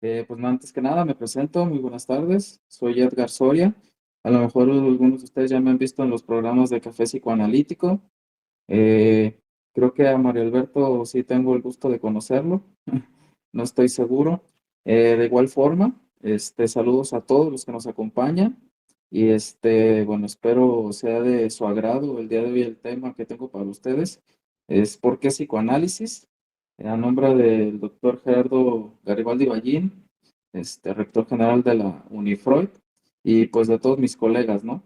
Pues antes que nada me presento, muy buenas tardes, soy Edgar Soria. A lo mejor algunos de ustedes ya me han visto en los programas de Café Psicoanalítico. Eh, Creo que a Mario Alberto sí tengo el gusto de conocerlo, no estoy seguro. De igual forma, saludos a todos los que nos acompañan y bueno, espero sea de su agrado el día de hoy el tema que tengo para ustedes. Es ¿por qué psicoanálisis? A nombre del doctor Gerardo Garibaldi Ballín, rector general de la Unifreud y pues de todos mis colegas, ¿no?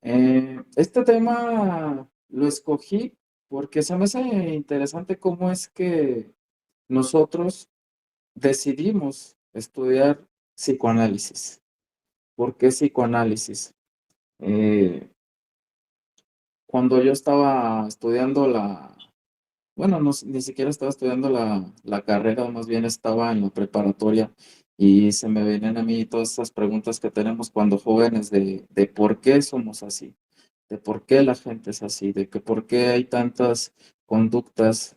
Este tema lo escogí porque se me hace interesante cómo es que nosotros decidimos estudiar psicoanálisis. ¿Por qué psicoanálisis? Eh, Cuando yo estaba estudiando bueno, no, ni siquiera estaba estudiando la carrera, más bien estaba en la preparatoria y se me venían a mí todas esas preguntas que tenemos cuando jóvenes de por qué somos así, de por qué la gente es así, de que por qué hay tantas conductas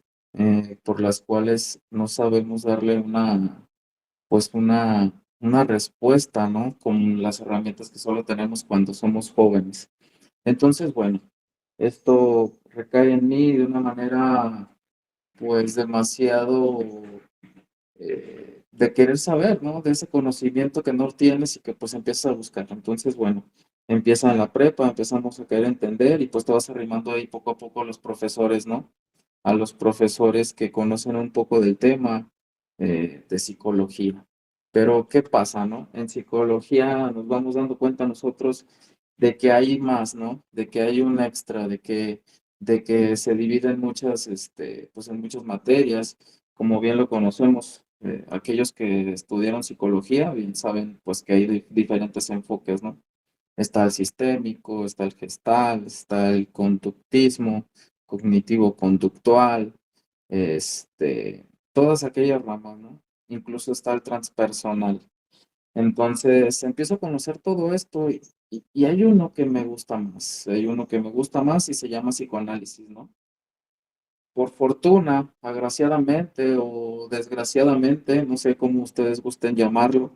por las cuales no sabemos darle pues una respuesta, ¿no? Con las herramientas que solo tenemos cuando somos jóvenes. Entonces, bueno, esto recae en mí de una manera pues demasiado de querer saber, ¿no? De ese conocimiento que no tienes y que pues empiezas a buscar. Entonces, bueno, empieza en la prepa, empezamos a querer entender y pues te vas arrimando ahí poco a poco a los profesores, ¿no? A los profesores que conocen un poco del tema de psicología. Pero, ¿qué pasa, no? En psicología nos vamos dando cuenta nosotros de que hay más, ¿no? De que hay un extra, de que se divide en muchas, pues en muchas materias, como bien lo conocemos. Aquellos que estudiaron psicología bien saben, pues, que hay diferentes enfoques, ¿no? Está el sistémico, está el gestal, está el conductismo, cognitivo-conductual, todas aquellas ramas, ¿no? Incluso está el transpersonal. Entonces empiezo a conocer todo esto y hay uno que me gusta más, hay uno que me gusta más y se llama psicoanálisis, ¿no? Por fortuna, agraciadamente o desgraciadamente, no sé cómo ustedes gusten llamarlo,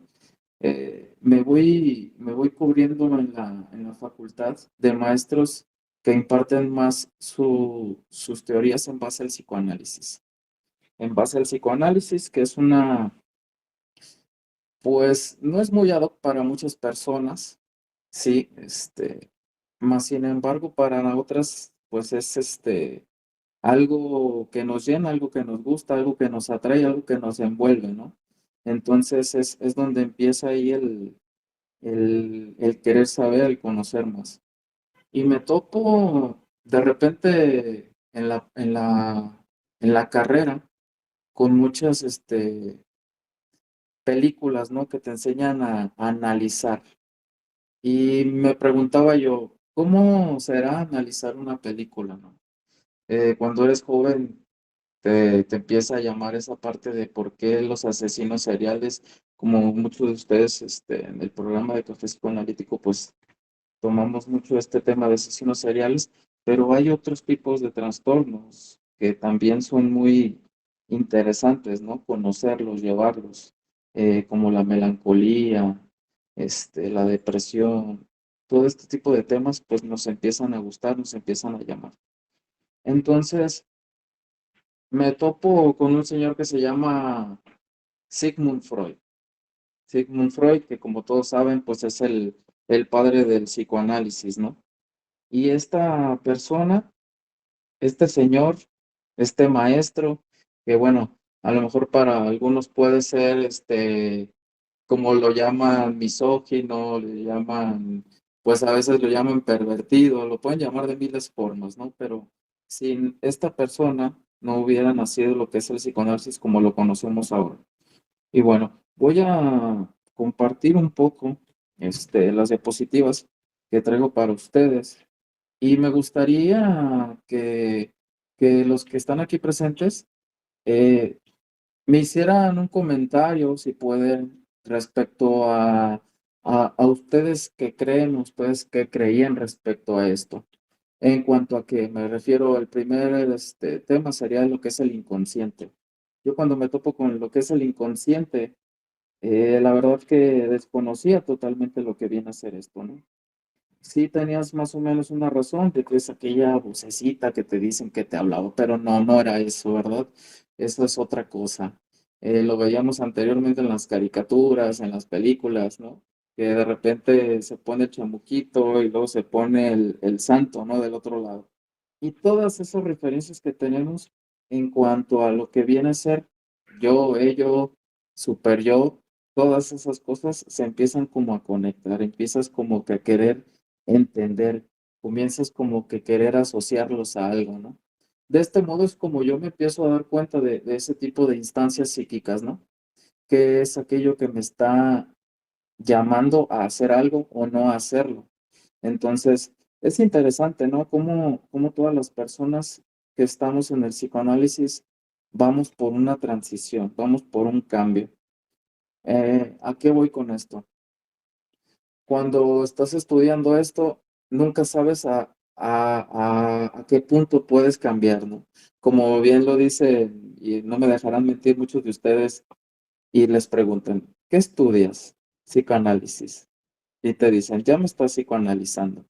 me voy cubriendo en la facultad de maestros que imparten más sus teorías en base al psicoanálisis. En base al psicoanálisis, que es pues no es muy ad hoc para muchas personas, sí, más sin embargo para otras, pues es algo que nos llena, algo que nos gusta, algo que nos atrae, algo que nos envuelve, ¿no? Entonces es donde empieza ahí el querer saber, el conocer más. Y me topo de repente en la carrera con muchas películas, ¿no? Que te enseñan a analizar. Y me preguntaba yo, ¿cómo será analizar una película, ¿no? Cuando eres joven te empieza a llamar esa parte de por qué los asesinos seriales, como muchos de ustedes en el programa de Café Psicoanalítico, pues tomamos mucho este tema de asesinos seriales, pero hay otros tipos de trastornos que también son muy interesantes, ¿no? Conocerlos, llevarlos, como la melancolía, la depresión, todo este tipo de temas, pues nos empiezan a gustar, nos empiezan a llamar. Entonces, me topo con un señor que se llama Sigmund Freud. Sigmund Freud, que como todos saben, pues es el padre del psicoanálisis, ¿no? Y esta persona, este señor, este maestro, que bueno, a lo mejor para algunos puede ser, como lo llaman misógino, le llaman, pues a veces lo llaman pervertido, lo pueden llamar de miles de formas, ¿no? Pero sin esta persona no hubiera nacido lo que es el psicoanálisis como lo conocemos ahora. Y bueno, voy a compartir un poco, las diapositivas que traigo para ustedes. Y me gustaría que los que están aquí presentes eh, me hicieran un comentario, si pueden, respecto a ustedes que creen, ustedes que creían respecto a esto. En cuanto a que me refiero, el primer tema sería lo que es el inconsciente. Yo cuando me topo con lo que es el inconsciente, La verdad que desconocía totalmente lo que viene a ser esto, ¿no? Sí tenías más o menos una razón de que es aquella vocecita que te dicen que te hablaba, pero no, no era eso, ¿verdad? Eso es otra cosa. Lo veíamos anteriormente en las caricaturas, en las películas, ¿no? Que de repente se pone el chamuquito y luego se pone el santo, ¿no? Del otro lado. Y todas esas referencias que tenemos en cuanto a lo que viene a ser yo, ello, super yo, todas esas cosas se empiezan como a conectar, empiezas como que a querer entender, comienzas como que querer asociarlos a algo, ¿no? De este modo es como yo me empiezo a dar cuenta de ese tipo de instancias psíquicas, ¿no? ¿Qué es aquello que me está llamando a hacer algo o no a hacerlo? Entonces, es interesante, ¿no? Cómo todas las personas que estamos en el psicoanálisis vamos por una transición, vamos por un cambio. ¿A qué voy con esto? Cuando estás estudiando esto, nunca sabes a qué punto puedes cambiar, ¿no? Como bien lo dice, y no me dejarán mentir muchos de ustedes, y les preguntan, ¿qué estudias? Psicoanálisis. Y te dicen, ya me estás psicoanalizando.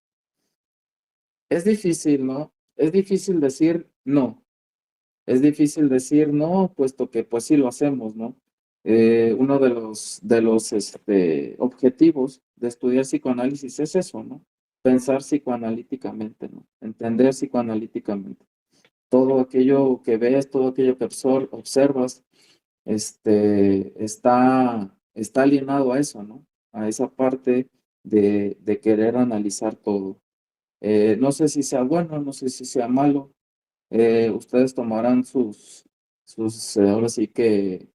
Es difícil, ¿no? Es difícil decir no. Es difícil decir no, puesto que pues sí lo hacemos, ¿no? Uno de los objetivos de estudiar psicoanálisis es eso, ¿no? Pensar psicoanalíticamente, ¿no? Entender psicoanalíticamente. Todo aquello que ves, todo aquello que observas, está alienado a eso, ¿no? A esa parte de querer analizar todo. No sé si sea bueno, no sé si sea malo. Ustedes tomarán ahora sí que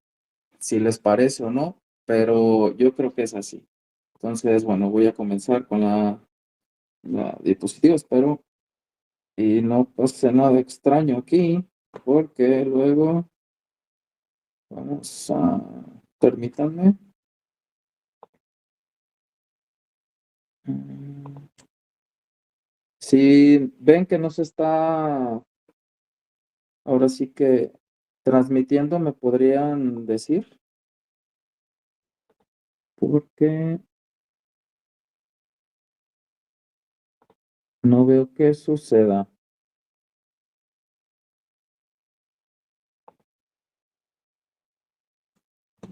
si les parece o no, pero yo creo que es así. Entonces, bueno, voy a comenzar con la diapositiva, espero, y no pase nada extraño aquí, porque luego vamos a, permítanme. Mm, Si ven que no se está, ahora sí que transmitiendo, ¿me podrían decir? Porque no veo que suceda.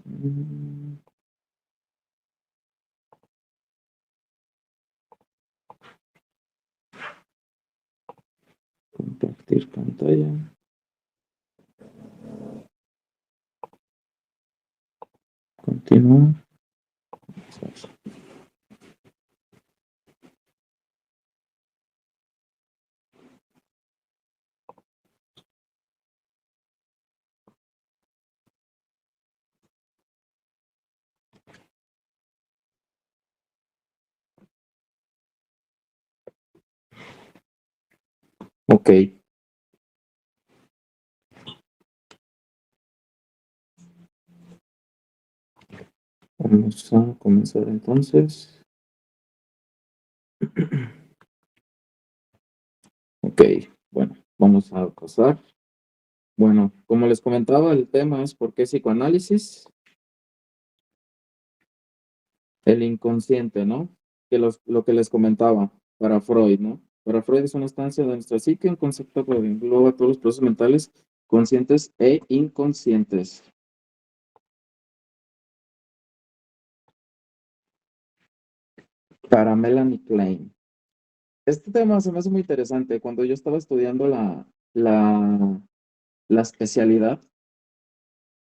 Mm, Compartir pantalla. Continuar. Ok, vamos a comenzar entonces. Ok, bueno, vamos a pasar. Bueno, como les comentaba, el tema es por qué psicoanálisis, el inconsciente, ¿no? Lo que les comentaba para Freud, ¿no? Para Freud es una estancia de nuestra psique, un concepto que engloba todos los procesos mentales conscientes e inconscientes. Para Melanie Klein. Este tema se me hace muy interesante. Cuando yo estaba estudiando la especialidad,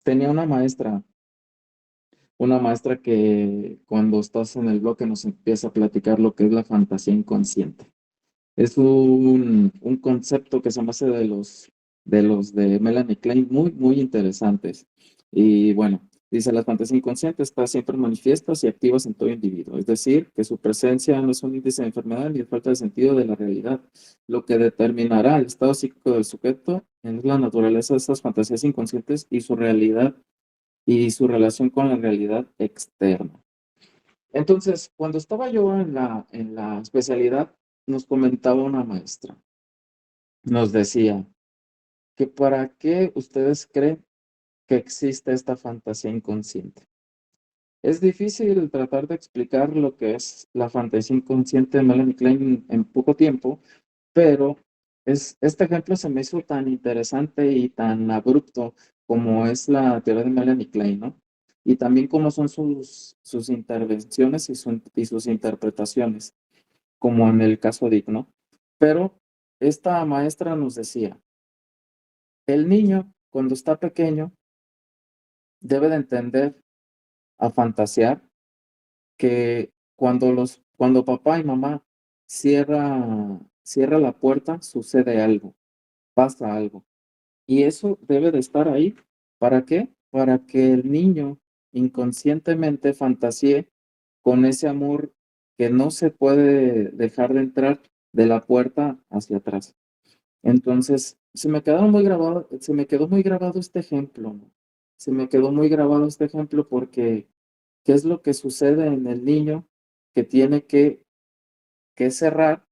tenía una maestra que cuando estás en el bloque nos empieza a platicar lo que es la fantasía inconsciente. Es un concepto que se me hace de Melanie Klein muy, muy interesantes. Y bueno, dice, la fantasía inconsciente está siempre manifiestas y activas en todo individuo. Es decir, que su presencia no es un índice de enfermedad ni de falta de sentido de la realidad. Lo que determinará el estado psíquico del sujeto es la naturaleza de estas fantasías inconscientes y su realidad y su relación con la realidad externa. Entonces, cuando estaba yo en la especialidad, nos comentaba una maestra, nos decía que para qué ustedes creen que existe esta fantasía inconsciente. Es difícil tratar de explicar lo que es la fantasía inconsciente de Melanie Klein en poco tiempo, pero este ejemplo se me hizo tan interesante y tan abrupto como es la teoría de Melanie Klein, ¿no? Y también cómo son sus intervenciones y sus interpretaciones, como en el caso de Dick, ¿no? Pero esta maestra nos decía, el niño cuando está pequeño debe de entender a fantasear que cuando papá y mamá cierra la puerta, sucede algo, pasa algo. Y eso debe de estar ahí. ¿Para qué? Para que el niño inconscientemente fantasee con ese amor que no se puede dejar de entrar de la puerta hacia atrás. Entonces, se me quedó muy grabado este ejemplo, ¿no? Se me quedó muy grabado este ejemplo porque ¿qué es lo que sucede en el niño que tiene que cerrar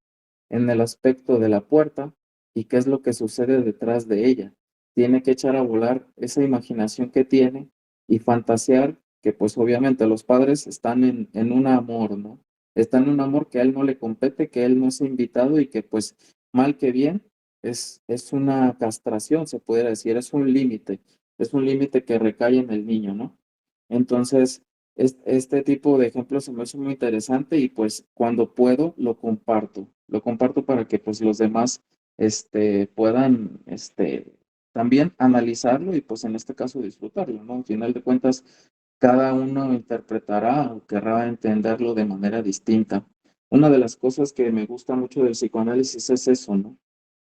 en el aspecto de la puerta y qué es lo que sucede detrás de ella? Tiene que echar a volar esa imaginación que tiene y fantasear que pues obviamente los padres están en un amor, ¿no? Están en un amor que a él no le compete, que él no es invitado y que pues mal que bien es una castración, se pudiera decir, es un límite que recae en el niño, ¿no? Entonces, este tipo de ejemplos se me hace muy interesante y pues cuando puedo lo comparto para que pues los demás puedan también analizarlo y pues en este caso disfrutarlo, ¿no? Al final de cuentas, cada uno interpretará o querrá entenderlo de manera distinta. Una de las cosas que me gusta mucho del psicoanálisis es eso, ¿no?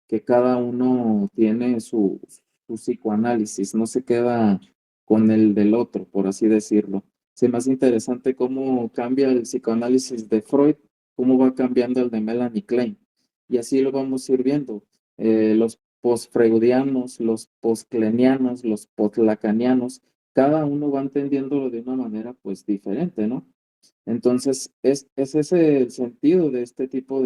Que cada uno tiene su psicoanálisis, no se queda con el del otro, por así decirlo. Se me hace interesante cómo cambia el psicoanálisis de Freud, cómo va cambiando el de Melanie Klein. Y así lo vamos a ir viendo. Los post-freudianos, los post-klenianos, los post-lacanianos, cada uno va entendiéndolo de una manera pues diferente, ¿no? Entonces, es ese el sentido de este tipo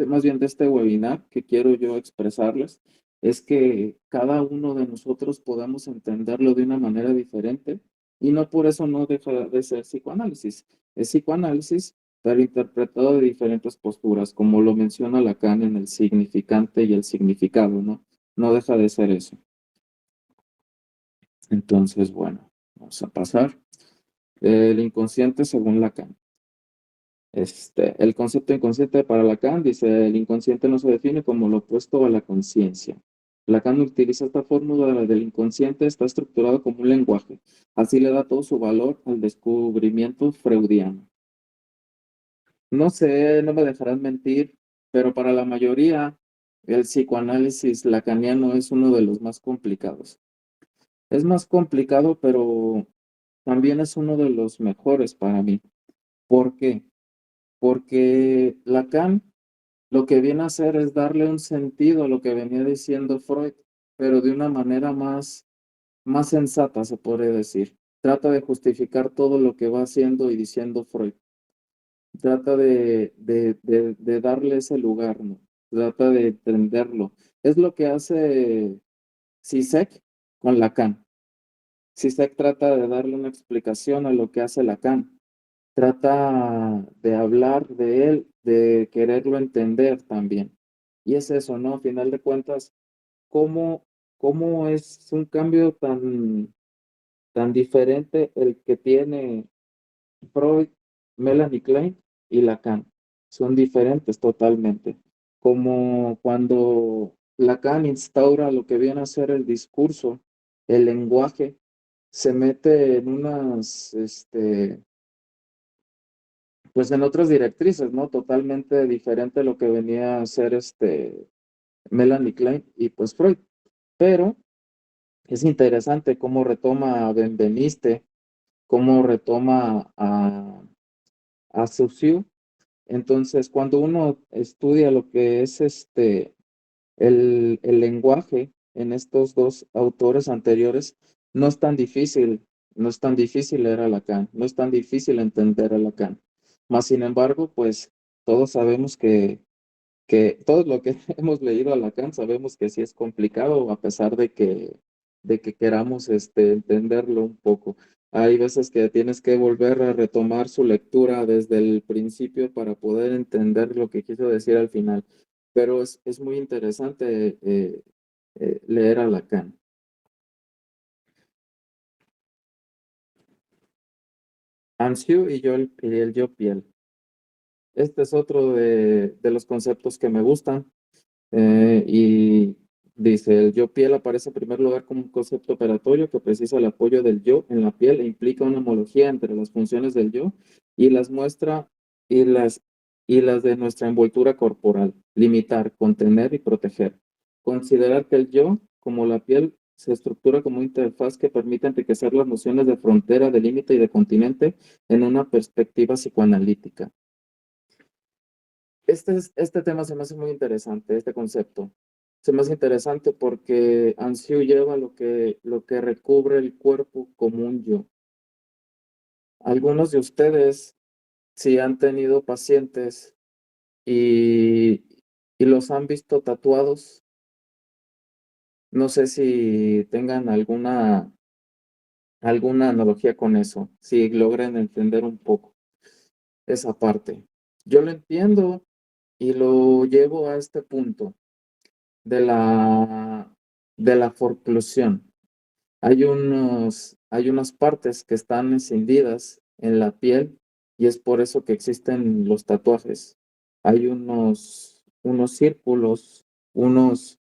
más bien de este webinar que quiero yo expresarles, es que cada uno de nosotros podamos entenderlo de una manera diferente y no por eso no deja de ser psicoanálisis. Es psicoanálisis, pero interpretado de diferentes posturas, como lo menciona Lacan en el significante y el significado, ¿no? No deja de ser eso. Entonces, bueno, vamos a pasar. El inconsciente según Lacan. El concepto inconsciente para Lacan dice, el inconsciente no se define como lo opuesto a la conciencia. Lacan utiliza esta fórmula del inconsciente, está estructurado como un lenguaje. Así le da todo su valor al descubrimiento freudiano. No sé, no me dejarán mentir, pero para la mayoría el psicoanálisis lacaniano es uno de los más complicados. Es más complicado, pero también es uno de los mejores para mí. ¿Por qué? Porque Lacan lo que viene a hacer es darle un sentido a lo que venía diciendo Freud, pero de una manera más sensata, se podría decir. Trata de justificar todo lo que va haciendo y diciendo Freud. Trata de darle ese lugar, ¿no? Trata de entenderlo. Es lo que hace Zizek con Lacan. Zizek trata de darle una explicación a lo que hace Lacan. Trata de hablar de él, de quererlo entender también. Y es eso, ¿no? A final de cuentas, ¿cómo, cómo es un cambio tan diferente el que tiene Freud, Melanie Klein y Lacan? Son diferentes totalmente. Como cuando Lacan instaura lo que viene a ser el discurso, el lenguaje, se mete en pues en otras directrices, ¿no? Totalmente diferente a lo que venía a ser Melanie Klein y pues Freud. Pero es interesante cómo retoma a Benveniste, cómo retoma a Saussure. Entonces, cuando uno estudia lo que es el lenguaje en estos dos autores anteriores, no es tan difícil, no es tan difícil leer a Lacan, no es tan difícil entender a Lacan. Más sin embargo, pues todos sabemos que todo lo que hemos leído a Lacan sabemos que sí es complicado, a pesar de que queramos entenderlo un poco. hay veces que tienes que volver a retomar su lectura desde el principio para poder entender lo que quiso decir al final. Pero es muy interesante leer a Lacan. Ansiu y el yo piel. Este es otro de los conceptos que me gustan. Y dice, el yo piel aparece en primer lugar como un concepto operatorio que precisa el apoyo del yo en la piel e implica una homología entre las funciones del yo y las muestra y las de nuestra envoltura corporal, limitar, contener y proteger. Considerar que el yo, como la piel, se estructura como una interfaz que permite enriquecer las nociones de frontera, de límite y de continente en una perspectiva psicoanalítica. Este tema se me hace muy interesante, este concepto. Se me hace interesante porque Ansiu lleva lo que recubre el cuerpo como un yo. Algunos de ustedes, si han tenido pacientes y, y los han visto tatuados, no sé si tengan alguna analogía con eso, si logren entender un poco esa parte. Yo lo entiendo y lo llevo a este punto de de la forclusión. Hay unas partes que están encendidas en la piel y es por eso que existen los tatuajes. Hay unos círculos, unos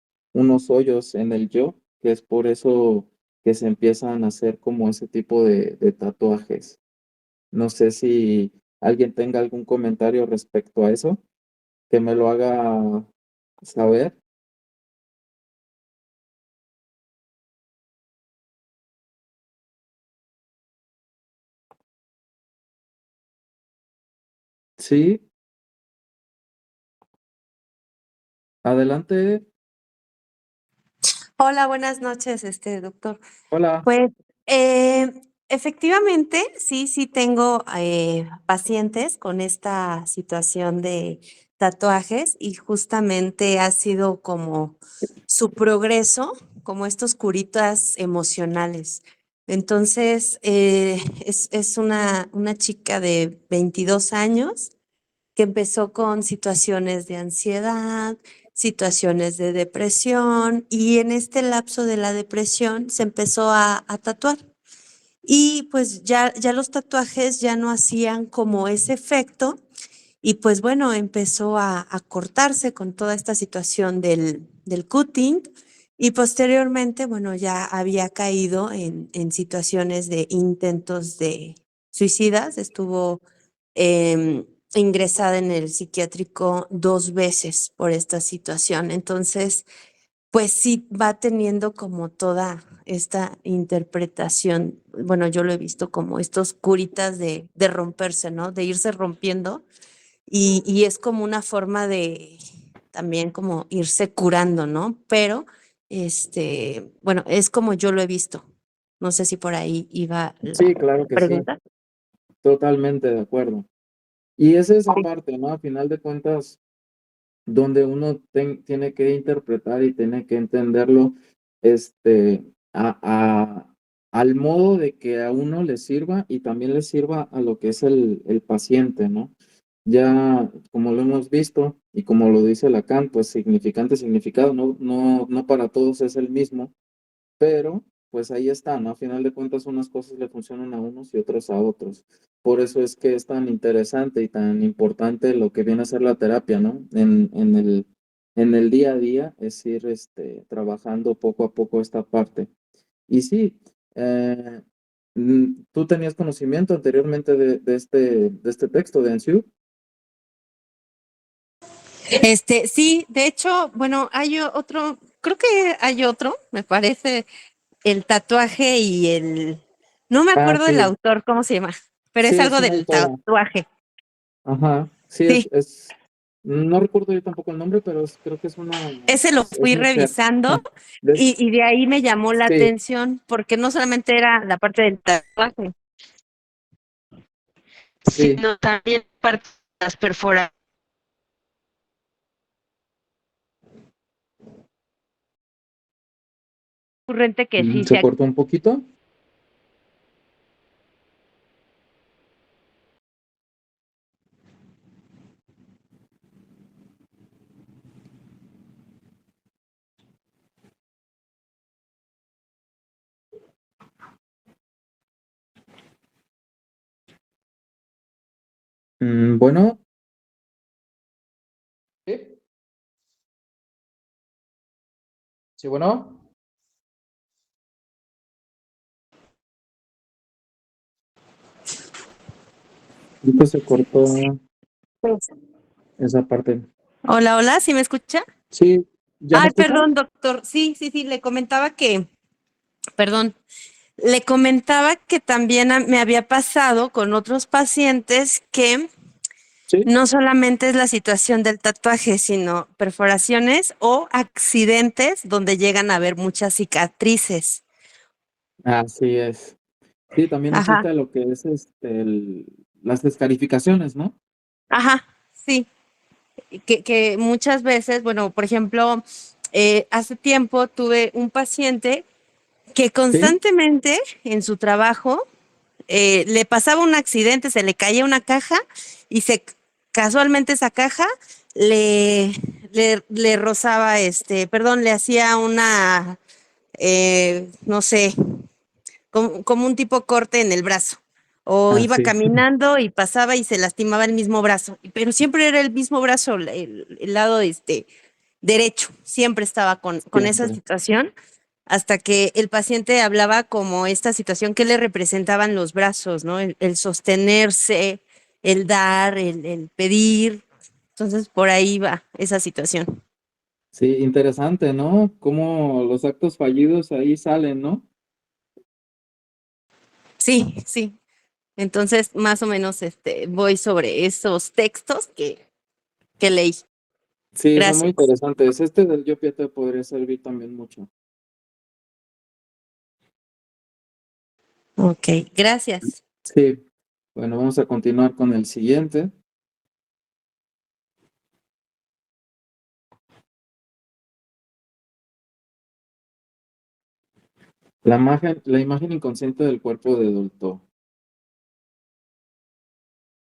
hoyos en el yo, que es por eso que se empiezan a hacer como ese tipo de tatuajes. No sé si alguien tenga algún comentario respecto a eso, que me lo haga saber. Sí, adelante. Hola, buenas noches, doctor. Hola. Pues, efectivamente, sí tengo pacientes con esta situación de tatuajes y justamente ha sido como su progreso, como estos curitas emocionales. Entonces, es una chica de 22 años que empezó con situaciones de ansiedad, situaciones de depresión y en este lapso de la depresión se empezó a tatuar. Y pues ya los tatuajes ya no hacían como ese efecto y pues bueno, empezó a cortarse con toda esta situación del cutting y posteriormente, bueno, ya había caído en situaciones de intentos de suicidas, estuvo ingresada en el psiquiátrico 2 veces por esta situación. Entonces, pues sí va teniendo como toda esta interpretación, bueno, yo lo he visto como estos curitas de romperse, ¿no? De irse rompiendo y es como una forma de también como irse curando, ¿no? Pero, bueno, es como yo lo he visto. No sé si por ahí iba Sí, la claro que sí, pregunta. totalmente de acuerdo. Y es esa parte, ¿no? A final de cuentas, donde uno tiene que interpretar y tiene que entenderlo, este, a, a- al modo de que a uno le sirva y también le sirva a lo que es el paciente, ¿no? Ya, como lo hemos visto y como lo dice Lacan, pues significante, significado, no para todos es el mismo. Pero, pues ahí está, ¿no? A final de cuentas, unas cosas le funcionan a unos y otras a otros. Por eso es que es tan interesante y tan importante lo que viene a ser la terapia, ¿no? En el día a día es ir trabajando poco a poco esta parte. Y sí, ¿tú tenías conocimiento anteriormente de este texto de Ansiu? Sí, de hecho, bueno, hay otro, creo que hay otro, me parece, el tatuaje y no me Ah, acuerdo del sí, autor, ¿cómo se llama? Pero sí, es es algo una del autora. tatuaje. Ajá, sí, Sí, no recuerdo yo tampoco el nombre, pero creo que ese lo es fui mujer. revisando Des- y de ahí me llamó la sí, atención porque no solamente era la parte del tatuaje, sí, sino también parte de las perforaciones recurrente que sí se se cortó un poquito. Bueno, sí, sí, bueno. Ahorita se cortó Pues, esa parte. hola, hola, ¿sí me escucha? Sí, ¿ya me Ay, escuchan? perdón, doctor. Sí, sí, sí, le comentaba que, perdón, le comentaba que también me había pasado con otros pacientes que Sí. no solamente es la situación del tatuaje, sino perforaciones o accidentes donde llegan a haber muchas cicatrices. Así es. Sí, también Ajá, existe lo que es las descalificaciones, ¿no? ajá, sí. Que muchas veces, bueno, por ejemplo, hace tiempo tuve un paciente que Sí. constantemente en su trabajo le pasaba un accidente, se le caía una caja y casualmente esa caja le, le rozaba, perdón, le hacía una, no sé, como un tipo corte en el brazo. O Ah, iba sí. caminando y pasaba y se lastimaba el mismo brazo, pero siempre era el mismo brazo, el lado derecho, siempre estaba con esa Siempre. situación, hasta que el paciente hablaba como esta situación que le representaban los brazos, ¿no? El sostenerse, el dar, el pedir. Entonces, por ahí va esa situación. Sí, interesante, ¿no? Cómo los actos fallidos ahí salen, ¿no? Sí, sí. Entonces, más o menos, voy sobre esos textos que leí. Sí, son muy Gracias. interesantes. Este del Yo te podría servir también mucho. Ok, gracias. Sí. Bueno, vamos a continuar con el siguiente. La imagen inconsciente del cuerpo de adulto.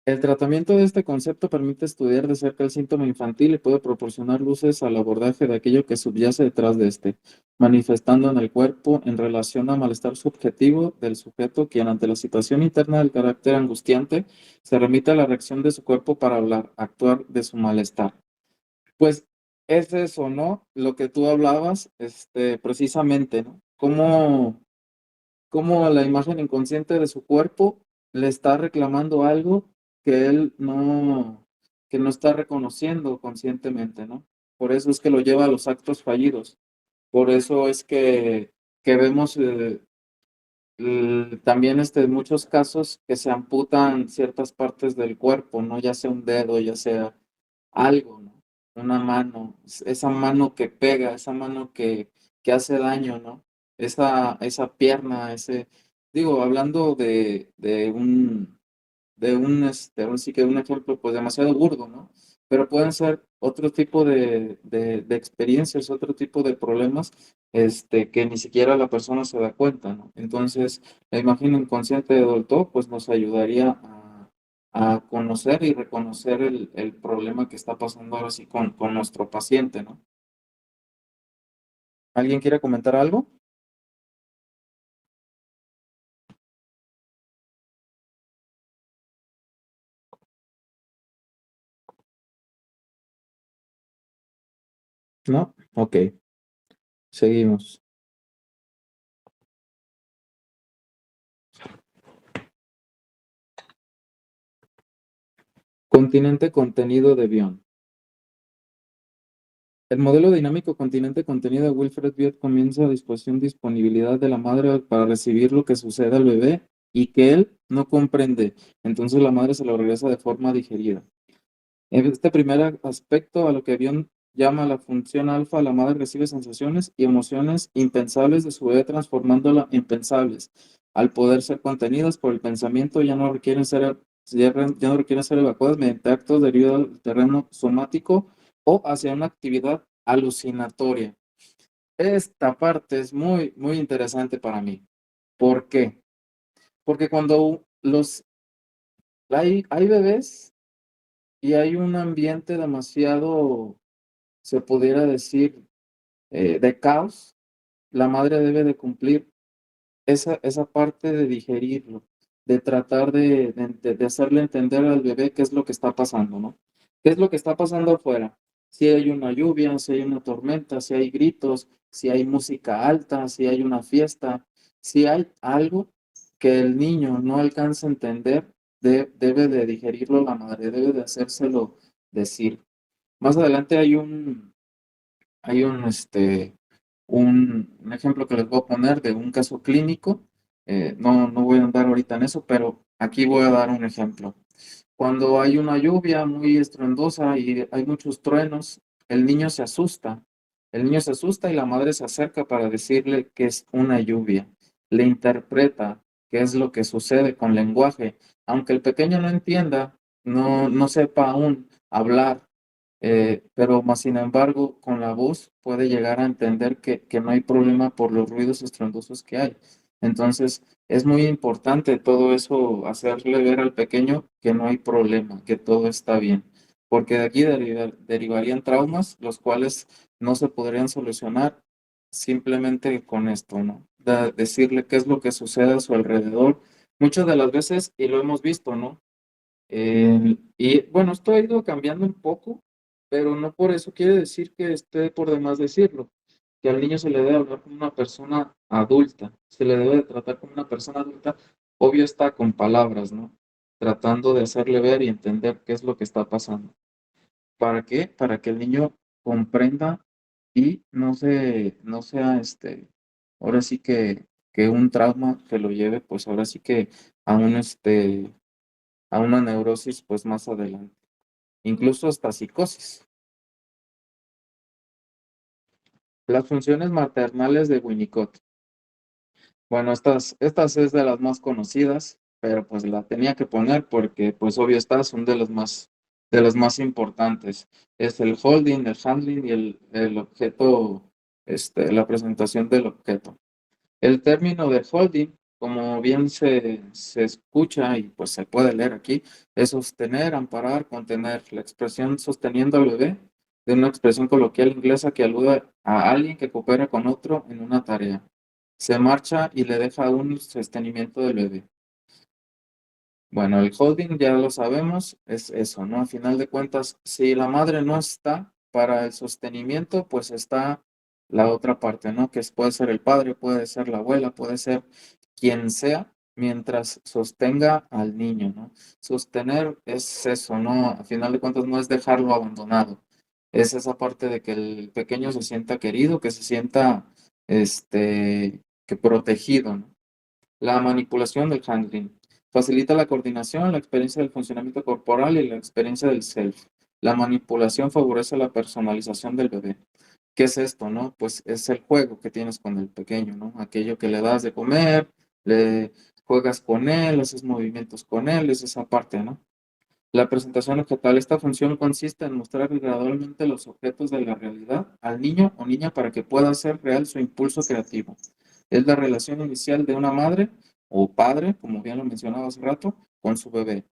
El tratamiento de este concepto permite estudiar de cerca el síntoma infantil y puede proporcionar luces al abordaje de aquello que subyace detrás de este, manifestando en el cuerpo en relación a malestar subjetivo del sujeto, quien ante la situación interna del carácter angustiante se remite a la reacción de su cuerpo para hablar, actuar de su malestar. Pues es eso, ¿no? Lo que tú hablabas, precisamente, ¿no? Cómo la imagen inconsciente de su cuerpo le está reclamando algo que él que no está reconociendo conscientemente, ¿no? Por eso es que lo lleva a los actos fallidos. Por eso es que vemos también en muchos casos que se amputan ciertas partes del cuerpo, ¿no? Ya sea un dedo, ya sea algo, ¿no? Una mano, esa mano que pega, esa mano que hace daño, ¿no? Esa pierna, digo, hablando sí que un ejemplo, pues demasiado burdo, ¿no? Pero pueden ser otro tipo de experiencias, otro tipo de problemas, que ni siquiera la persona se da cuenta, ¿no? Entonces, la imagen inconsciente de Dolto, pues nos ayudaría a conocer y reconocer el problema que está pasando ahora sí con nuestro paciente, ¿no? ¿Alguien quiere comentar algo? ¿No? Ok, seguimos. Continente contenido de Bion. El modelo dinámico continente contenido de Wilfred Biot comienza a disponibilidad de la madre para recibir lo que sucede al bebé y que él no comprende. Entonces la madre se lo regresa de forma digerida. En este primer aspecto, a lo que Bion llama la función alfa, la madre recibe sensaciones y emociones impensables de su bebé transformándola en pensables. Al poder ser contenidas por el pensamiento, ya no requieren ser evacuadas mediante actos derivados del terreno somático o hacia una actividad alucinatoria. Esta parte es muy, muy interesante para mí. ¿Por qué? Porque cuando hay bebés y hay un ambiente demasiado, se pudiera decir, de caos, la madre debe de cumplir esa parte de digerirlo. de tratar de hacerle entender al bebé qué es lo que está pasando, ¿no? ¿Qué es lo que está pasando afuera? Si hay una lluvia, si hay una tormenta, si hay gritos, si hay música alta, si hay una fiesta, si hay algo que el niño no alcanza a entender, debe de digerirlo la madre, debe de hacérselo decir. Más adelante hay un ejemplo que les voy a poner de un caso clínico. No voy a andar ahorita en eso, pero aquí voy a dar un ejemplo. Cuando hay una lluvia muy estruendosa y hay muchos truenos, el niño se asusta. El niño se asusta y la madre se acerca para decirle que es una lluvia. Le interpreta qué es lo que sucede con lenguaje. Aunque el pequeño no entienda, no sepa aún hablar, pero más sin embargo, con la voz puede llegar a entender que no hay problema por los ruidos estruendosos que hay. Entonces, es muy importante todo eso, hacerle ver al pequeño que no hay problema, que todo está bien, porque de aquí derivarían traumas, los cuales no se podrían solucionar simplemente con esto, ¿no? Decirle qué es lo que sucede a su alrededor. Muchas de las veces, y lo hemos visto, ¿no? Y bueno, esto ha ido cambiando un poco, pero no por eso quiere decir que esté por demás decirlo, que al niño se le debe hablar como una persona adulta, se le debe de tratar como una persona adulta, obvio está con palabras, ¿no? Tratando de hacerle ver y entender qué es lo que está pasando. ¿Para qué? Para que el niño comprenda y no sea ahora sí que un trauma que lo lleve, pues ahora sí que a a una neurosis pues más adelante, incluso hasta psicosis. Las funciones maternales de Winnicott. Bueno, estas es de las más conocidas, pero pues la tenía que poner porque pues obvio estas son de las más importantes. Es el holding, el handling y el objeto, la presentación del objeto. El término de holding, como bien se escucha y pues se puede leer aquí, es sostener, amparar, contener. La expresión sosteniendo al bebé de una expresión coloquial inglesa que alude a alguien que coopera con otro en una tarea. Se marcha y le deja un sostenimiento del bebé. Bueno, el holding ya lo sabemos, es eso, ¿no? A final de cuentas, si la madre no está para el sostenimiento, pues está la otra parte, ¿no? Puede ser el padre, puede ser la abuela, puede ser quien sea, mientras sostenga al niño, ¿no? Sostener es eso, ¿no? A final de cuentas no es dejarlo abandonado, es esa parte de que el pequeño se sienta querido, que se sienta, que protegido, ¿no? La manipulación del handling. Facilita la coordinación, la experiencia del funcionamiento corporal y la experiencia del self. La manipulación favorece la personalización del bebé. ¿Qué es esto, no? Pues es el juego que tienes con el pequeño, ¿no? Aquello que le das de comer, le juegas con él, haces movimientos con él, es esa parte, ¿no? La presentación objetal. Esta función consiste en mostrar gradualmente los objetos de la realidad al niño o niña para que pueda hacer real su impulso creativo. Es la relación inicial de una madre o padre, como bien lo mencionaba hace rato, con su bebé.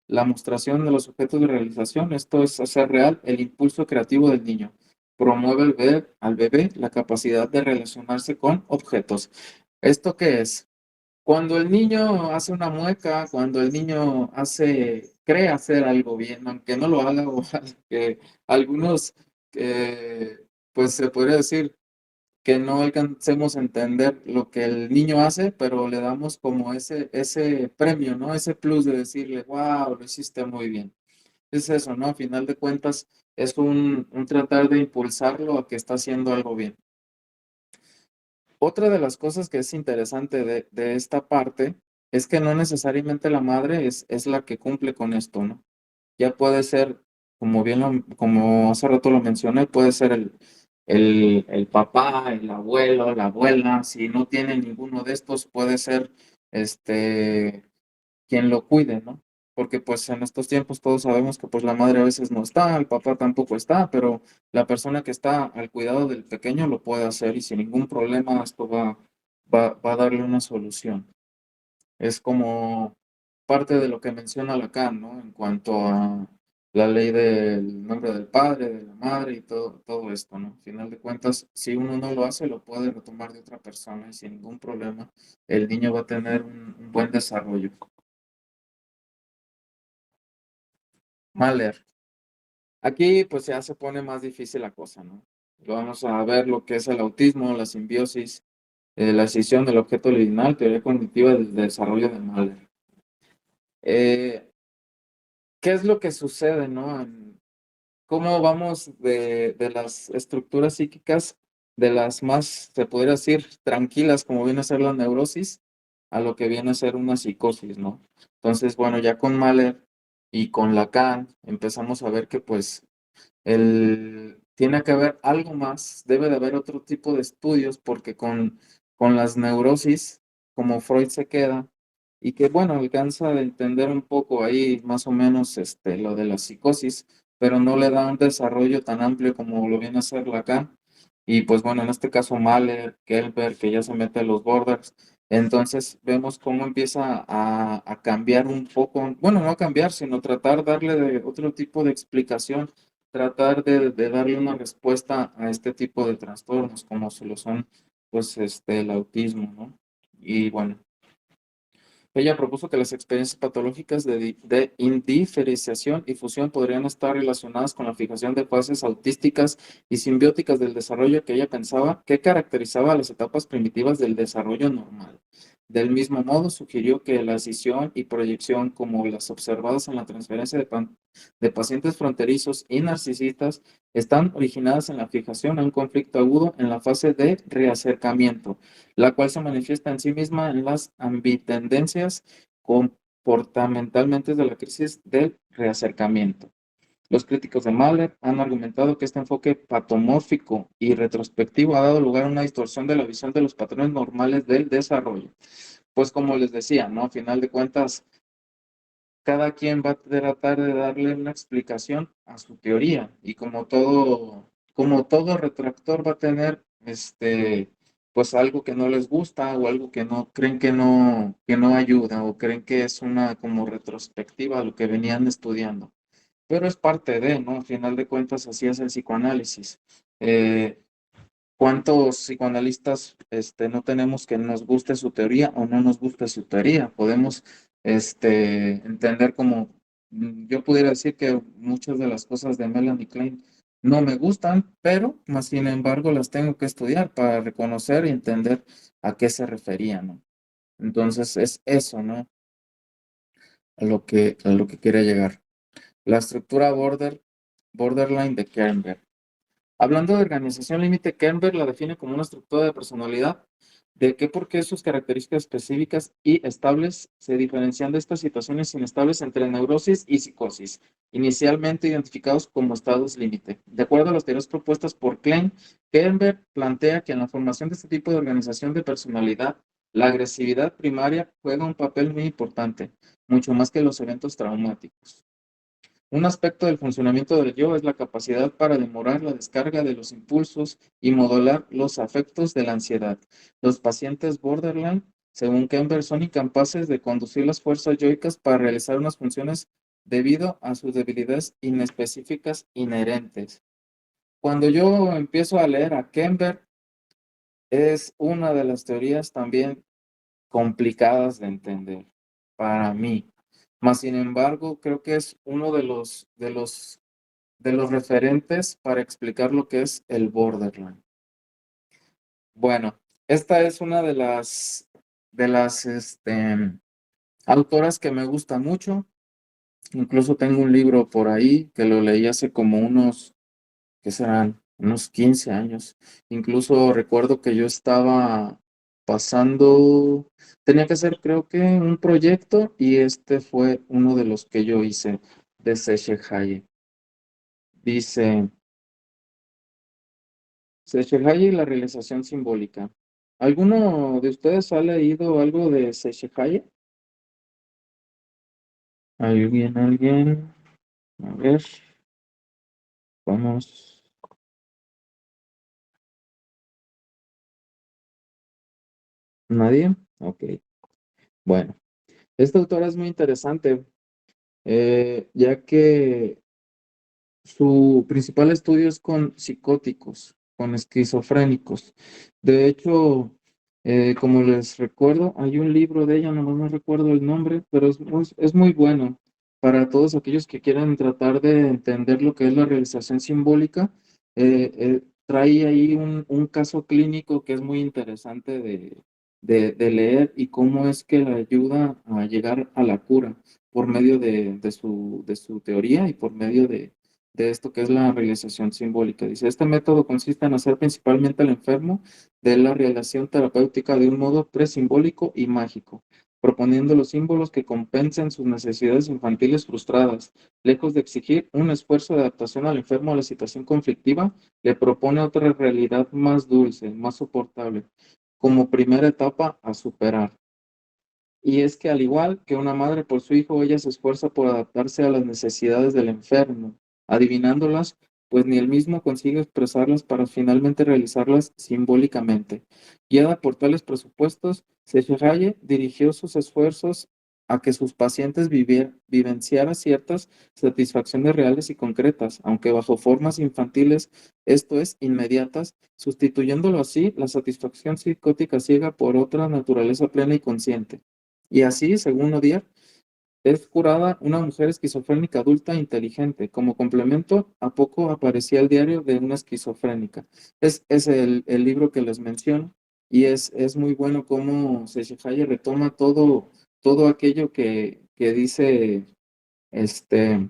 La mostración de los objetos de realización, esto es hacer real el impulso creativo del niño. Promueve al bebé la capacidad de relacionarse con objetos. ¿Esto qué es? Cuando el niño hace una mueca, cuando el niño cree hacer algo bien, aunque no lo haga, o que algunos, pues se podría decir que no alcancemos a entender lo que el niño hace, pero le damos como ese premio, ¿no? Ese plus de decirle, wow, lo hiciste muy bien. Es eso, ¿no? A final de cuentas, es un tratar de impulsarlo a que está haciendo algo bien. Otra de las cosas que es interesante de esta parte es que no necesariamente la madre es la que cumple con esto, ¿no? Ya puede ser, como hace rato lo mencioné, puede ser el papá, el abuelo, la abuela, si no tiene ninguno de estos, puede ser este quien lo cuide, ¿no? Porque pues en estos tiempos todos sabemos que pues la madre a veces no está, el papá tampoco está, pero la persona que está al cuidado del pequeño lo puede hacer y sin ningún problema esto va a darle una solución. Es como parte de lo que menciona Lacan, ¿no? En cuanto a la ley del nombre del padre, de la madre y todo esto, ¿no? Al final de cuentas, si uno no lo hace, lo puede retomar de otra persona y sin ningún problema el niño va a tener un buen desarrollo. Mahler. Aquí pues ya se pone más difícil la cosa, ¿no? Vamos a ver lo que es el autismo, la simbiosis, la escisión del objeto original, teoría cognitiva del desarrollo de Mahler. Eh, ¿Qué es lo que sucede, no? ¿Cómo vamos de las estructuras psíquicas, de las más, se podría decir, tranquilas, como viene a ser la neurosis, a lo que viene a ser una psicosis, ¿no? Entonces, bueno, ya con Mahler y con Lacan empezamos a ver que pues tiene que haber algo más, debe de haber otro tipo de estudios, porque con las neurosis, como Freud se queda, y que bueno, alcanza a entender un poco ahí más o menos lo de la psicosis, pero no le da un desarrollo tan amplio como lo viene a hacer Lacan. Y pues bueno, en este caso Mahler, Kelper, que ya se mete a los borders. Entonces vemos cómo empieza a cambiar un poco, bueno, no a cambiar, sino tratar de darle de otro tipo de explicación, tratar de darle una respuesta a este tipo de trastornos, como se lo son, pues, el autismo, ¿no? Y bueno, ella propuso que las experiencias patológicas de indiferenciación y fusión podrían estar relacionadas con la fijación de fases autísticas y simbióticas del desarrollo que ella pensaba que caracterizaba a las etapas primitivas del desarrollo normal. Del mismo modo, sugirió que la escisión y proyección, como las observadas en la transferencia de pacientes fronterizos y narcisistas, están originadas en la fijación a un conflicto agudo en la fase de reacercamiento, la cual se manifiesta en sí misma en las ambitendencias comportamentalmente de la crisis del reacercamiento. Los críticos de Mahler han argumentado que este enfoque patomórfico y retrospectivo ha dado lugar a una distorsión de la visión de los patrones normales del desarrollo. Pues como les decía, ¿no? A final de cuentas, cada quien va a tratar de darle una explicación a su teoría y como todo retractor va a tener pues algo que no les gusta o algo que no creen que no ayuda o creen que es una como retrospectiva a lo que venían estudiando. Pero es parte de, ¿no? Al final de cuentas, así es el psicoanálisis. Eh, ¿Cuántos psicoanalistas no tenemos que nos guste su teoría o no nos guste su teoría? Podemos entender como yo pudiera decir que muchas de las cosas de Melanie Klein no me gustan, pero más sin embargo las tengo que estudiar para reconocer y entender a qué se refería, ¿no? Entonces es eso, ¿no? A lo que quiere llegar. La estructura borderline de Kernberg. Hablando de organización límite, Kernberg la define como una estructura de personalidad de que por qué sus características específicas y estables se diferencian de estas situaciones inestables entre neurosis y psicosis, inicialmente identificados como estados límite. De acuerdo a las teorías propuestas por Klein, Kernberg plantea que en la formación de este tipo de organización de personalidad, la agresividad primaria juega un papel muy importante, mucho más que los eventos traumáticos. Un aspecto del funcionamiento del yo es la capacidad para demorar la descarga de los impulsos y modular los afectos de la ansiedad. Los pacientes borderline, según Kemper, son incapaces de conducir las fuerzas yoicas para realizar unas funciones debido a sus debilidades inespecíficas inherentes. Cuando yo empiezo a leer a Kemper, es una de las teorías también complicadas de entender para mí. Mas, sin embargo, creo que es uno de los referentes para explicar lo que es el borderline. Bueno, esta es una de las autoras que me gusta mucho. Incluso tengo un libro por ahí que lo leí hace como unos, ¿qué serán? Unos 15 años. Incluso recuerdo que yo estaba pasando, tenía que hacer creo que un proyecto y este fue uno de los que yo hice de Seshe Haye. Dice, Seixehaye y la realización simbólica. ¿Alguno de ustedes ha leído algo de Seixehaye? ¿Alguien? A ver, vamos. ¿Nadie? Ok. Bueno, esta autora es muy interesante, ya que su principal estudio es con psicóticos, con esquizofrénicos. De hecho, como les recuerdo, hay un libro de ella, no recuerdo el nombre, pero es muy bueno. para todos aquellos que quieran tratar de entender lo que es la realización simbólica, trae ahí un caso clínico que es muy interesante de leer y cómo es que le ayuda a llegar a la cura por medio de su teoría y por medio de esto que es la realización simbólica. Dice, este método consiste en hacer principalmente al enfermo de la realización terapéutica de un modo presimbólico y mágico, proponiendo los símbolos que compensen sus necesidades infantiles frustradas. Lejos de exigir un esfuerzo de adaptación al enfermo a la situación conflictiva, le propone otra realidad más dulce, más soportable, como primera etapa a superar. Y es que al igual que una madre por su hijo, ella se esfuerza por adaptarse a las necesidades del enfermo, adivinándolas, pues ni él mismo consigue expresarlas para finalmente realizarlas simbólicamente. Guiada por tales presupuestos, Sechehaye dirigió sus esfuerzos a que sus pacientes vivenciaran ciertas satisfacciones reales y concretas, aunque bajo formas infantiles, esto es, inmediatas, sustituyéndolo así la satisfacción psicótica ciega por otra naturaleza plena y consciente. Y así, según Odier, es curada una mujer esquizofrénica adulta e inteligente. Como complemento, a poco aparecía el diario de una esquizofrénica. Es el libro que les menciono y es muy bueno cómo Seshihaya retoma todo aquello que dice este,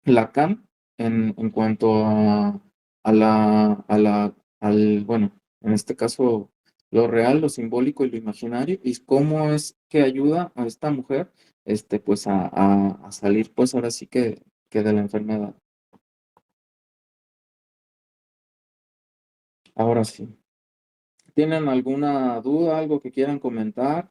Lacan en cuanto bueno, en este caso, lo real, lo simbólico y lo imaginario, y cómo es que ayuda a esta mujer, pues a salir, pues ahora sí que de la enfermedad. Ahora sí. ¿Tienen alguna duda, algo que quieran comentar?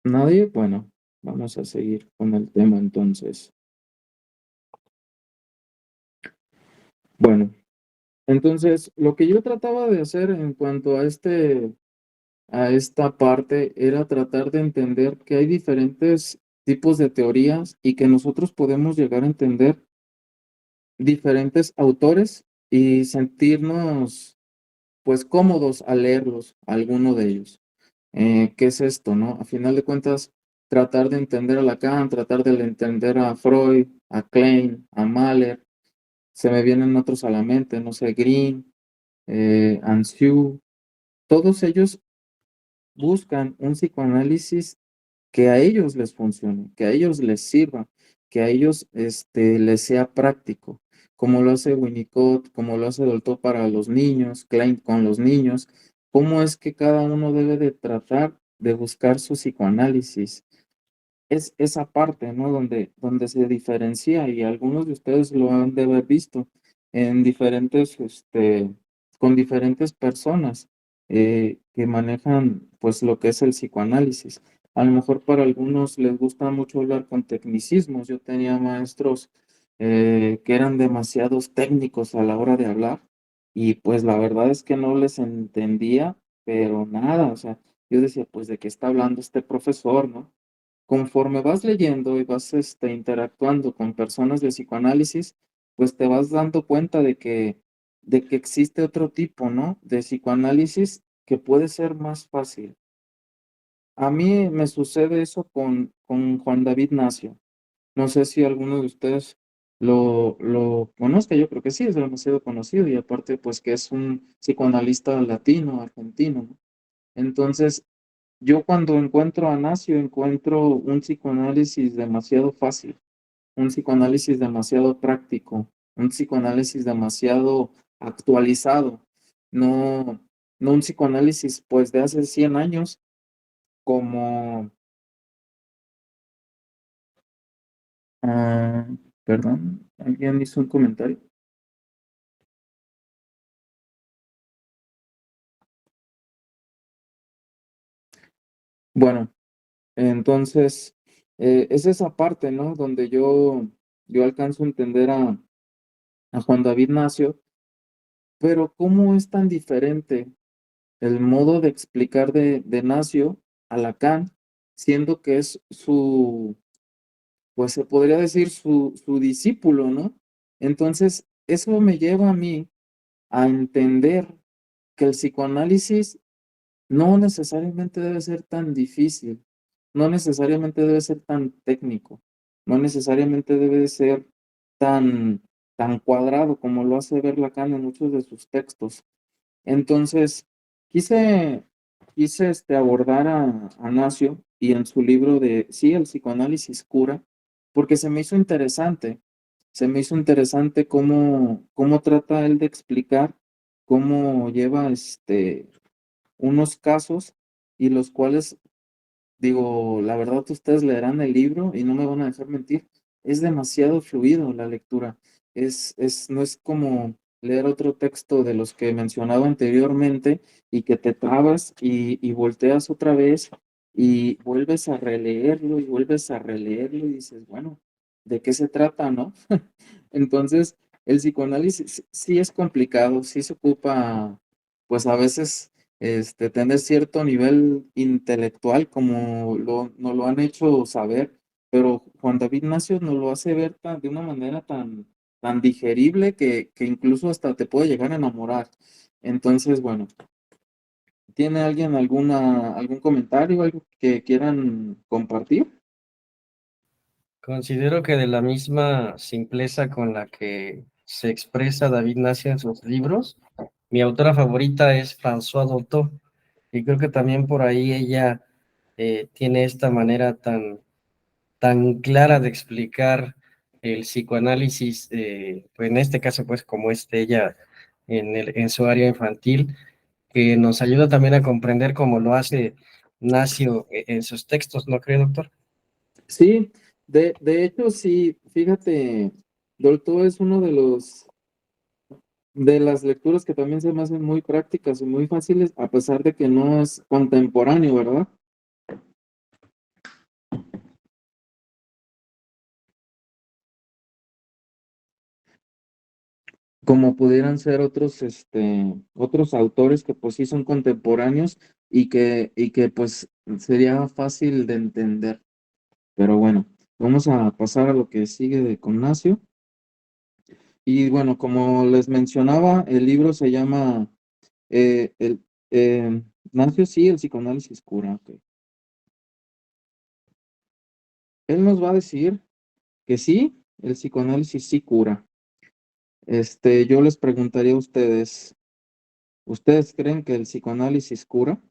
¿Nadie? Bueno, vamos a seguir con el tema entonces. Bueno, entonces, lo que yo trataba de hacer en cuanto a esta parte era tratar de entender que hay diferentes tipos de teorías y que nosotros podemos llegar a entender diferentes autores y sentirnos pues cómodos al leerlos, alguno de ellos. ¿Qué es esto, no? A final de cuentas, tratar de entender a Lacan, tratar de entender a Freud, a Klein, a Mahler, se me vienen otros a la mente, no sé, Green, Ansiu, todos ellos buscan un psicoanálisis que a ellos les funcione, que a ellos les sirva, que a ellos les sea práctico, como lo hace Winnicott, como lo hace Dolto para los niños, Klein con los niños, cómo es que cada uno debe de tratar de buscar su psicoanálisis. Es esa parte, ¿no? Donde se diferencia y algunos de ustedes lo han de haber visto en diferentes, con diferentes personas que manejan, pues, lo que es el psicoanálisis. A lo mejor para algunos les gusta mucho hablar con tecnicismos. Yo tenía maestros que eran demasiados técnicos a la hora de hablar y pues la verdad es que no les entendía, pero nada, o sea, yo decía, pues, ¿de qué está hablando este profesor, no? Conforme vas leyendo y vas interactuando con personas de psicoanálisis, pues te vas dando cuenta de que existe otro tipo, ¿no? De psicoanálisis que puede ser más fácil. A mí me sucede eso con Juan David Nacio. No sé si alguno de ustedes lo conozca, yo creo que sí, es demasiado conocido y aparte, pues que es un psicoanalista latino, argentino, ¿no? Entonces, yo cuando encuentro a Nacio, encuentro un psicoanálisis demasiado fácil, un psicoanálisis demasiado práctico, un psicoanálisis demasiado actualizado, no, no un psicoanálisis pues de hace 100 años como, ah, perdón, alguien hizo un comentario. Bueno, entonces es esa parte, ¿no? Donde yo alcanzo a entender a Juan David Nacio, pero ¿cómo es tan diferente el modo de explicar de Nacio a Lacan, siendo que es pues se podría decir su discípulo, ¿no? Entonces, eso me lleva a mí a entender que el psicoanálisis no necesariamente debe ser tan difícil, no necesariamente debe ser tan técnico, no necesariamente debe de ser tan, tan cuadrado como lo hace ver Lacan en muchos de sus textos. Entonces, quise, quise abordar a Nacio y en su libro de, sí, el psicoanálisis cura, porque se me hizo interesante cómo trata él de explicar, cómo lleva unos casos y los cuales, digo, la verdad ustedes leerán el libro y no me van a dejar mentir, es demasiado fluido la lectura. No es como leer otro texto de los que mencionaba anteriormente y que te trabas y volteas otra vez y vuelves a releerlo y vuelves a releerlo y dices, bueno, ¿de qué se trata, no? Entonces, el psicoanálisis sí es complicado, sí se ocupa, pues a veces tener cierto nivel intelectual, como nos lo han hecho saber, pero Juan David Nacio nos lo hace ver de una manera tan digerible que incluso hasta te puede llegar a enamorar. Entonces, bueno, ¿tiene alguien algún comentario, algo que quieran compartir? Considero que de la misma simpleza con la que se expresa David Nacia en sus libros, mi autora favorita es François Dolto, y creo que también por ahí ella tiene esta manera tan clara de explicar el psicoanálisis, pues en este caso, pues como es ella en su área infantil, que nos ayuda también a comprender cómo lo hace Nacio en sus textos, ¿no cree, doctor? Sí, de hecho, sí, fíjate, Dolto es uno de las lecturas que también se me hacen muy prácticas y muy fáciles, a pesar de que no es contemporáneo, ¿verdad? Como pudieran ser otros autores que pues sí son contemporáneos y que pues sería fácil de entender. Pero bueno, vamos a pasar a lo que sigue de Ignacio. Y bueno, como les mencionaba, el libro se llama Ignacio, sí, el psicoanálisis cura. Ok. Él nos va a decir que sí, el psicoanálisis sí cura. Yo les preguntaría a ustedes, ¿ustedes creen que el psicoanálisis cura?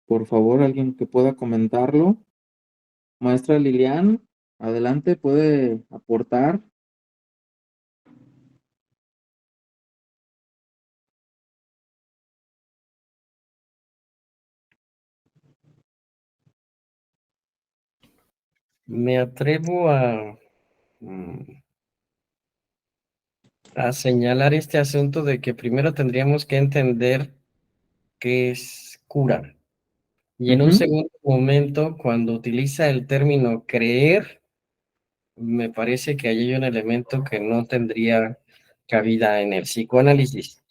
Por favor, alguien que pueda comentarlo. Maestra Lilian, adelante, puede aportar. Me atrevo mm, a señalar este asunto de que primero tendríamos que entender qué es cura. Y en un Ujú. segundo momento, cuando utiliza el término creer, me parece que ahí hay un elemento que no tendría cabida en el psicoanálisis.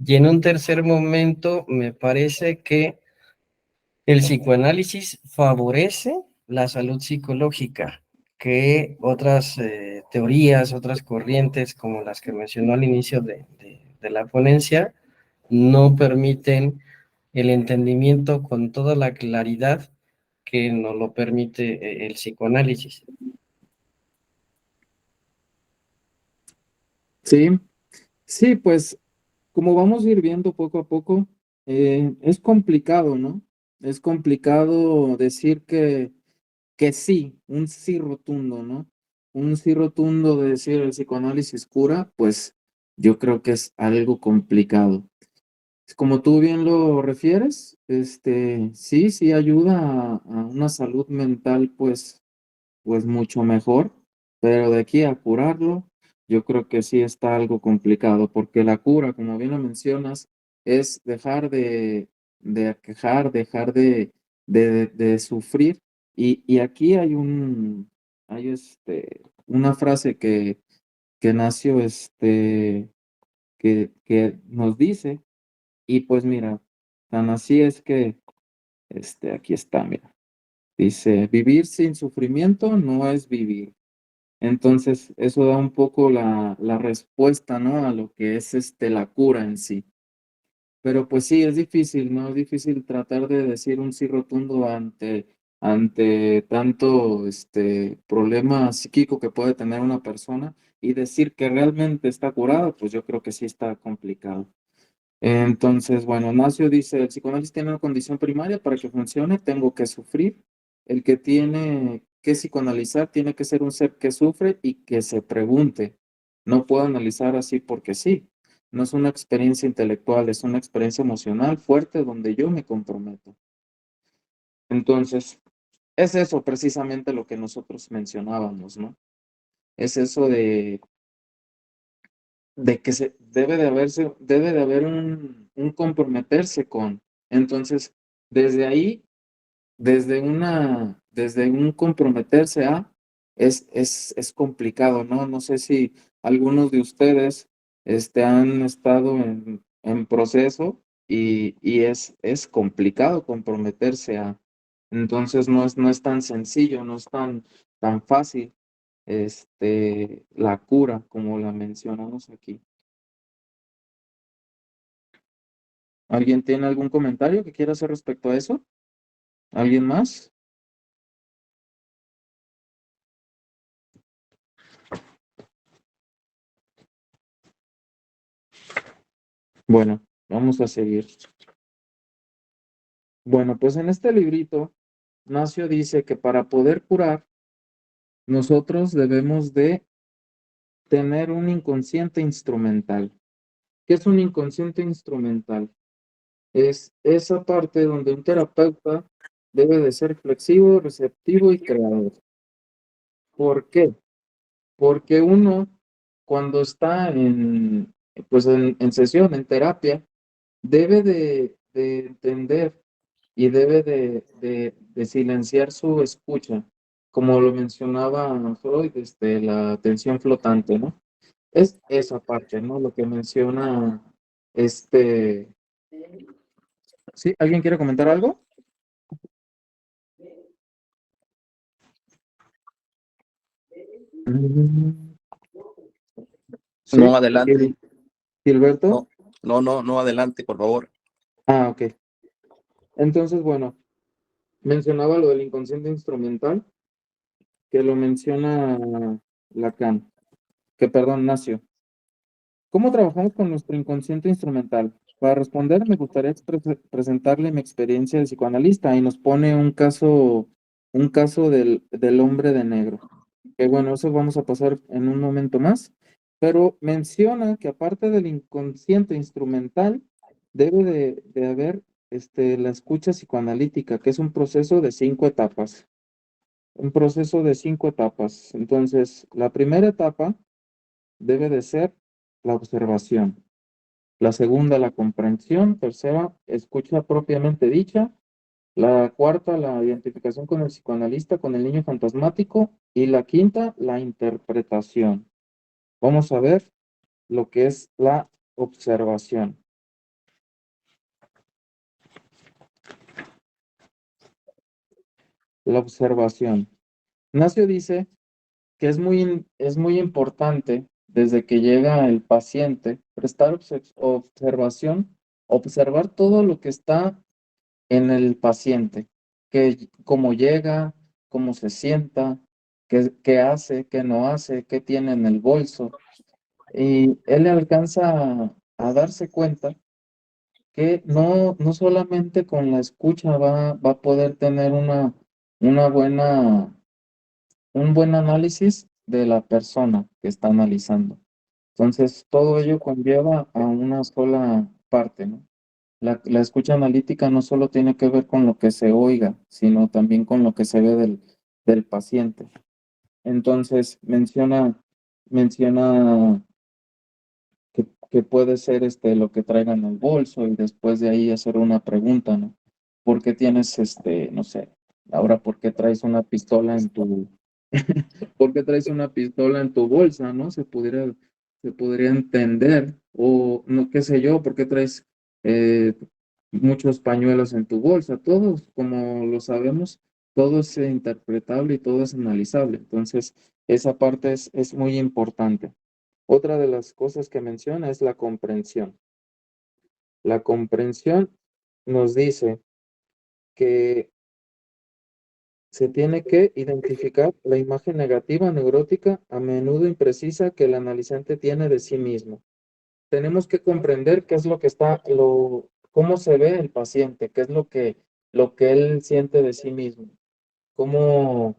Y en un tercer momento, me parece que el psicoanálisis favorece la salud psicológica, que otras teorías, otras corrientes, como las que mencionó al inicio de la ponencia, no permiten el entendimiento con toda la claridad que nos lo permite el psicoanálisis. Sí, sí, pues como vamos a ir viendo poco a poco, es complicado, ¿no? Es complicado decir que sí, un sí rotundo, ¿no? Un sí rotundo de decir el psicoanálisis cura, pues yo creo que es algo complicado. Como tú bien lo refieres, sí, sí ayuda a una salud mental, pues mucho mejor, pero de aquí a curarlo, yo creo que sí está algo complicado, porque la cura, como bien lo mencionas, es dejar de quejar, dejar de sufrir. Y aquí hay una frase que nació, que nos dice, y pues mira, tan así es que, aquí está, mira. Dice, vivir sin sufrimiento no es vivir. Entonces, eso da un poco la respuesta, ¿no? A lo que es la cura en sí. Pero pues sí, es difícil, ¿no? Es difícil tratar de decir un sí rotundo ante tanto problema psíquico que puede tener una persona y decir que realmente está curado, pues yo creo que sí está complicado. Entonces, bueno, Nacio dice, el psicoanálisis tiene una condición primaria para que funcione, tengo que sufrir. El que tiene que psicoanalizar tiene que ser un ser que sufre y que se pregunte. No puedo analizar así porque sí. No es una experiencia intelectual, es una experiencia emocional fuerte donde yo me comprometo. Entonces, es eso precisamente lo que nosotros mencionábamos, ¿no? Es eso de que se debe de haber un comprometerse con. Entonces, desde ahí, desde un comprometerse a, es complicado, ¿no? No sé si algunos de ustedes han estado en proceso y es complicado comprometerse a. Entonces, no es tan sencillo, no es tan fácil la cura, como la mencionamos aquí. ¿Alguien tiene algún comentario que quiera hacer respecto a eso? ¿Alguien más? Bueno, vamos a seguir. Bueno, pues en este librito, Nacio dice que para poder curar, nosotros debemos de tener un inconsciente instrumental. ¿Qué es un inconsciente instrumental? Es esa parte donde un terapeuta debe de ser flexivo, receptivo y creador. ¿Por qué? Porque uno, cuando está pues en sesión, en terapia, debe de entender y debe de silenciar su escucha, como lo mencionaba Freud, la atención flotante, ¿no? Es esa parte, ¿no? Lo que menciona este... ¿Sí? ¿Alguien quiere comentar algo? Mm, Sí, No, adelante. Gilberto. No, no, adelante, por favor. Ah, ok. Entonces, bueno, mencionaba lo del inconsciente instrumental, que lo menciona Lacan, que perdón, Nacio. ¿Cómo trabajamos con nuestro inconsciente instrumental? Para responder, me gustaría presentarle mi experiencia de psicoanalista y nos pone un caso del hombre de negro. Que bueno, eso vamos a pasar en un momento más, pero menciona que aparte del inconsciente instrumental, debe de haber la escucha psicoanalítica, que es un proceso de 5 etapas. Un proceso de 5 etapas. Entonces, la primera etapa debe de ser la observación. La segunda, la comprensión. Tercera, escucha propiamente dicha. La cuarta, la identificación con el psicoanalista, con el niño fantasmático. Y la quinta, la interpretación. Vamos a ver lo que es la observación. La observación. Ignacio dice que es muy importante desde que llega el paciente prestar observación, observar todo lo que está en el paciente, cómo llega, cómo se sienta, qué hace, qué no hace, qué tiene en el bolso. Y él alcanza a darse cuenta que no solamente con la escucha va a poder tener una buena un buen análisis de la persona que está analizando. Entonces, todo ello conlleva a una sola parte, ¿no? La escucha analítica no solo tiene que ver con lo que se oiga, sino también con lo que se ve del paciente. Entonces, menciona que puede ser lo que traiga en el bolso y después de ahí hacer una pregunta, ¿no? ¿Por qué tienes, no sé, ahora por qué traes una pistola en tu, por qué traes una pistola en tu bolsa, ¿no? Se podría entender, o no, qué sé yo, por qué traes muchos pañuelos en tu bolsa, todos, como lo sabemos, todo es interpretable y todo es analizable. Entonces, esa parte es muy importante. Otra de las cosas que menciona es la comprensión. La comprensión nos dice que se tiene que identificar la imagen negativa neurótica, a menudo imprecisa, que el analizante tiene de sí mismo. Tenemos que comprender qué es lo que cómo se ve el paciente, qué es lo que él siente de sí mismo, cómo,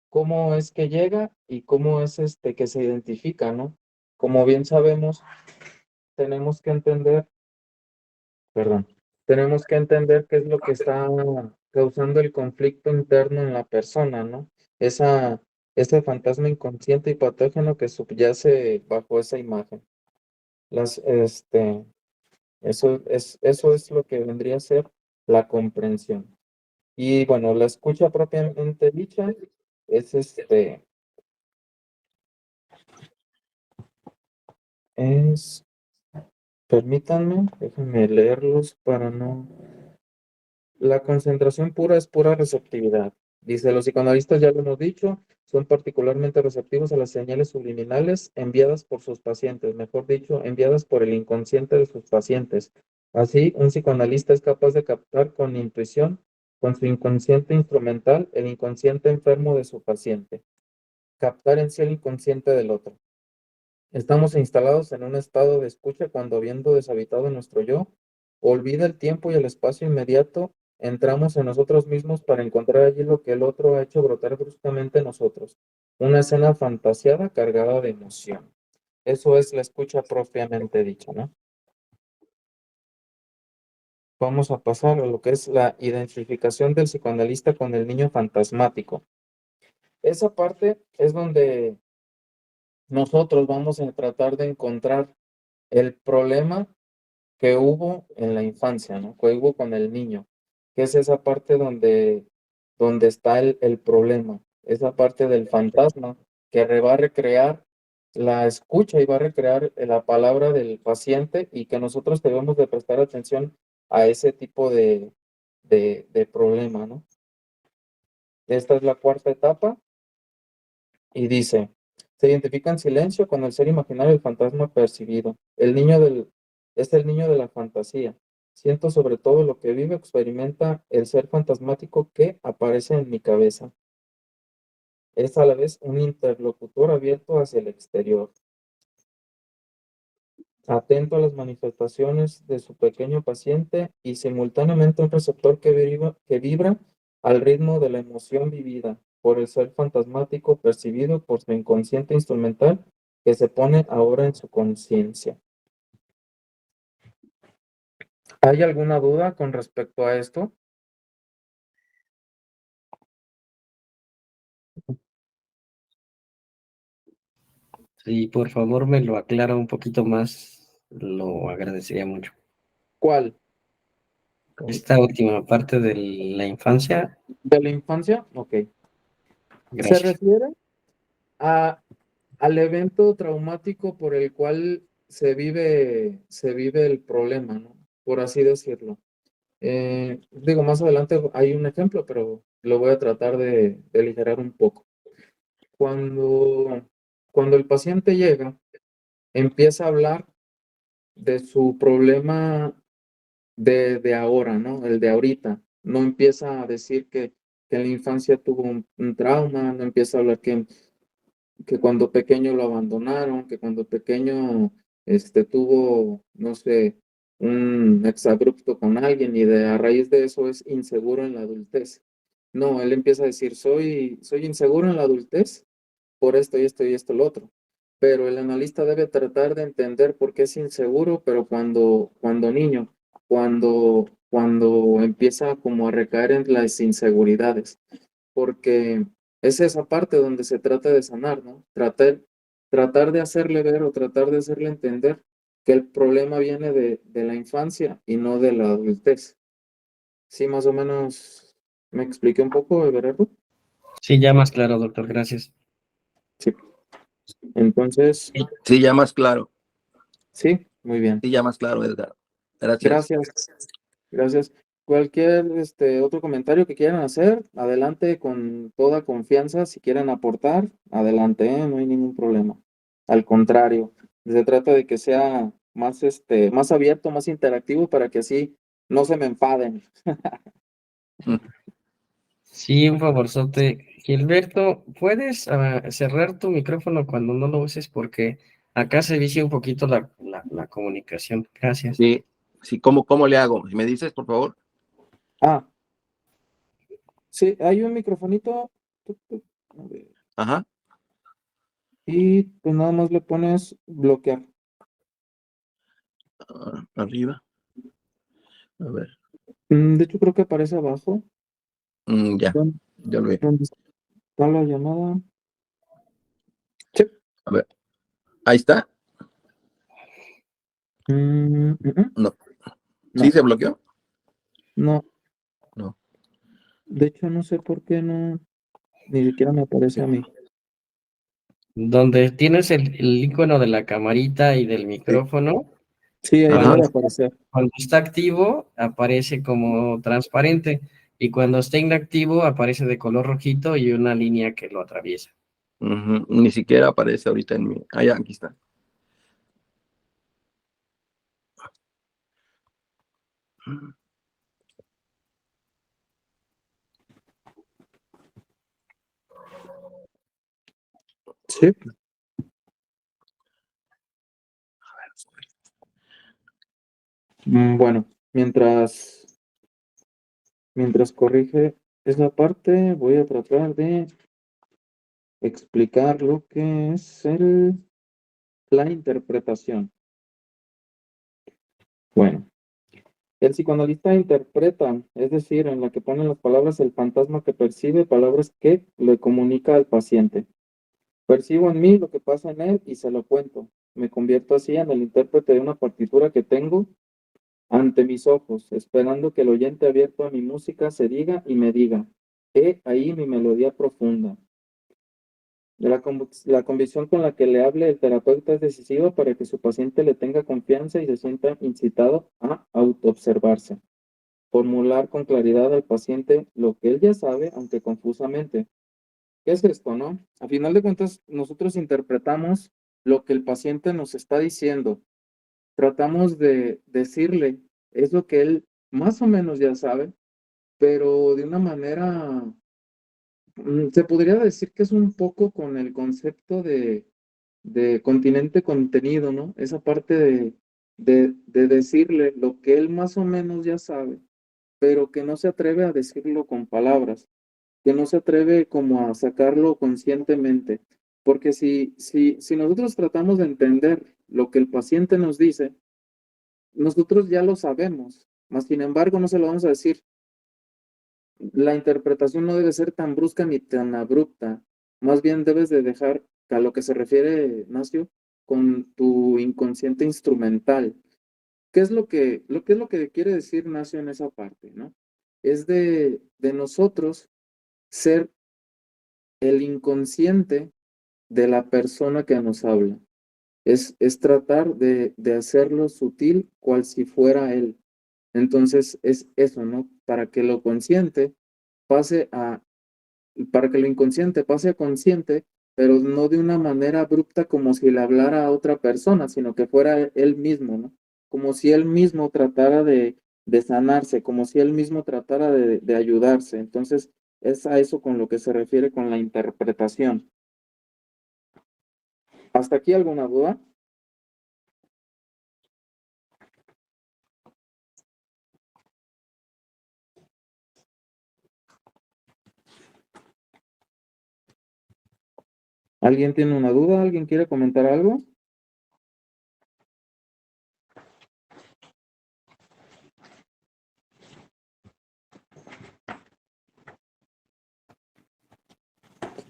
cómo es que llega y cómo es que se identifica, ¿no? Como bien sabemos, tenemos que entender, perdón, tenemos que entender qué es lo que está causando el conflicto interno en la persona, ¿no? Esa, ese fantasma inconsciente y patógeno que subyace bajo esa imagen. Las, este, eso es lo que vendría a ser la comprensión. Y bueno, la escucha propiamente dicha es es, permítanme, déjenme leerlos para no. La concentración pura es pura receptividad. Dice, los psicoanalistas, ya lo hemos dicho, son particularmente receptivos a las señales subliminales enviadas por sus pacientes, mejor dicho, enviadas por el inconsciente de sus pacientes. Así, un psicoanalista es capaz de captar con intuición, con su inconsciente instrumental, el inconsciente enfermo de su paciente, captar en sí el inconsciente del otro. Estamos instalados en un estado de escucha cuando, habiendo deshabitado nuestro yo, olvida el tiempo y el espacio inmediato, entramos en nosotros mismos para encontrar allí lo que el otro ha hecho brotar bruscamente en nosotros. Una escena fantasiada cargada de emoción. Eso es la escucha propiamente dicha, ¿no? Vamos a pasar a lo que es la identificación del psicoanalista con el niño fantasmático. Esa parte es donde nosotros vamos a tratar de encontrar el problema que hubo en la infancia, ¿no? Que hubo con el niño, que es esa parte donde está el problema, esa parte del fantasma que va a recrear la escucha y va a recrear la palabra del paciente y que nosotros debemos de prestar atención a ese tipo de problema, ¿no? Esta es la cuarta etapa y dice, se identifica en silencio con el ser imaginario del fantasma percibido. Es el niño de la fantasía. Siento sobre todo lo que vive, experimenta el ser fantasmático que aparece en mi cabeza. Es a la vez un interlocutor abierto hacia el exterior, atento a las manifestaciones de su pequeño paciente y simultáneamente un receptor que vibra al ritmo de la emoción vivida por el ser fantasmático percibido por su inconsciente instrumental que se pone ahora en su conciencia. ¿Hay alguna duda con respecto a esto? Si por favor me lo aclara un poquito más, lo agradecería mucho. ¿Cuál? Esta última parte de la infancia, ¿De la infancia? Ok. Se gracias. refiere a, al evento traumático por el cual se vive el problema, ¿no? Por así decirlo. Digo, más adelante hay un ejemplo, pero lo voy a tratar de aligerar un poco. Cuando el paciente llega, empieza a hablar de su problema de ahora, ¿no? El de ahorita. No empieza a decir que en la infancia tuvo un trauma, no empieza a hablar que cuando pequeño lo abandonaron, que cuando pequeño tuvo, no sé, un exabrupto con alguien y a raíz de eso es inseguro en la adultez. No, él empieza a decir, soy inseguro en la adultez por esto y esto y esto, lo otro. Pero el analista debe tratar de entender por qué es inseguro, pero cuando niño, cuando empieza como a recaer en las inseguridades, porque es esa parte donde se trata de sanar, ¿no? Tratar de hacerle ver o tratar de hacerle entender que el problema viene de la infancia y no de la adultez. Sí, más o menos me expliqué un poco, Everardo. Sí, ya más claro, doctor, gracias. Sí. Entonces, Sí, ya más claro. sí, muy bien. Sí, ya más claro, Edgar. Gracias. Gracias, gracias. cualquier otro comentario que quieran hacer, adelante con toda confianza. Si quieren aportar, adelante, no hay ningún problema. Al contrario, se trata de que sea más, más abierto, más interactivo para que así no se me enfaden. Sí, un favorzote. Gilberto, ¿puedes cerrar tu micrófono cuando no lo uses? Porque acá se vicia un poquito la comunicación. Gracias. Sí, sí, ¿cómo le hago? ¿Me dices, por favor? Ah, sí, hay un microfonito. A ver, Ajá. y pues nada más le pones bloquear. Arriba. A ver. De hecho, creo que aparece abajo. Ya, ¿Dónde ya lo vi. dónde está la llamada? Sí. A ver. Ahí está. Mm, No. ¿Sí no, se bloqueó? no. No. De hecho, no sé por qué no, ni siquiera me aparece a mí. Donde tienes el icono de la camarita y del Sí, micrófono, sí, ahí Ajá. debe cuando, de aparecer. cuando está activo aparece como transparente y cuando está inactivo aparece de color rojito y una línea que lo atraviesa. Ni siquiera aparece ahorita en mi. Ah, ya, aquí está. Sí. Bueno, mientras corrige esa parte, voy a tratar de explicar lo que es la interpretación. Bueno, el psicoanalista interpreta, es decir, en la que ponen las palabras el fantasma que percibe, palabras que le comunica al paciente. Percibo en mí lo que pasa en él y se lo cuento. Me convierto así en el intérprete de una partitura que tengo ante mis ojos, esperando que el oyente abierto a mi música se diga y me diga, he ahí mi melodía profunda. La convicción con la que le hable el terapeuta es decisiva para que su paciente le tenga confianza y se sienta incitado a autoobservarse. Formular con claridad al paciente lo que él ya sabe, aunque confusamente. ¿Qué es esto, no? A final de cuentas, nosotros interpretamos lo que el paciente nos está diciendo. Tratamos de decirle, es lo que él más o menos ya sabe, pero de una manera, se podría decir que es un poco con el concepto de continente contenido, ¿no? Esa parte de decirle lo que él más o menos ya sabe, pero que no se atreve a decirlo con palabras, que no se atreve como a sacarlo conscientemente. Porque si nosotros tratamos de entender lo que el paciente nos dice, nosotros ya lo sabemos, mas sin embargo no se lo vamos a decir. La interpretación no debe ser tan brusca ni tan abrupta, más bien debes de dejar a lo que se refiere, Nacio, con tu inconsciente instrumental. ¿Qué es lo que quiere decir Nacio en esa parte, no? Es de nosotros ser el inconsciente de la persona que nos habla. Es tratar de hacerlo sutil cual si fuera él. Entonces es eso, ¿no? Pase a, para que lo inconsciente pase a consciente, pero no de una manera abrupta como si le hablara a otra persona, sino que fuera él mismo, ¿no? Como si él mismo tratara de sanarse, como si él mismo tratara de ayudarse. Entonces, es a eso con lo que se refiere con la interpretación. ¿Hasta aquí alguna duda? ¿Alguien tiene una duda? ¿Alguien quiere comentar algo?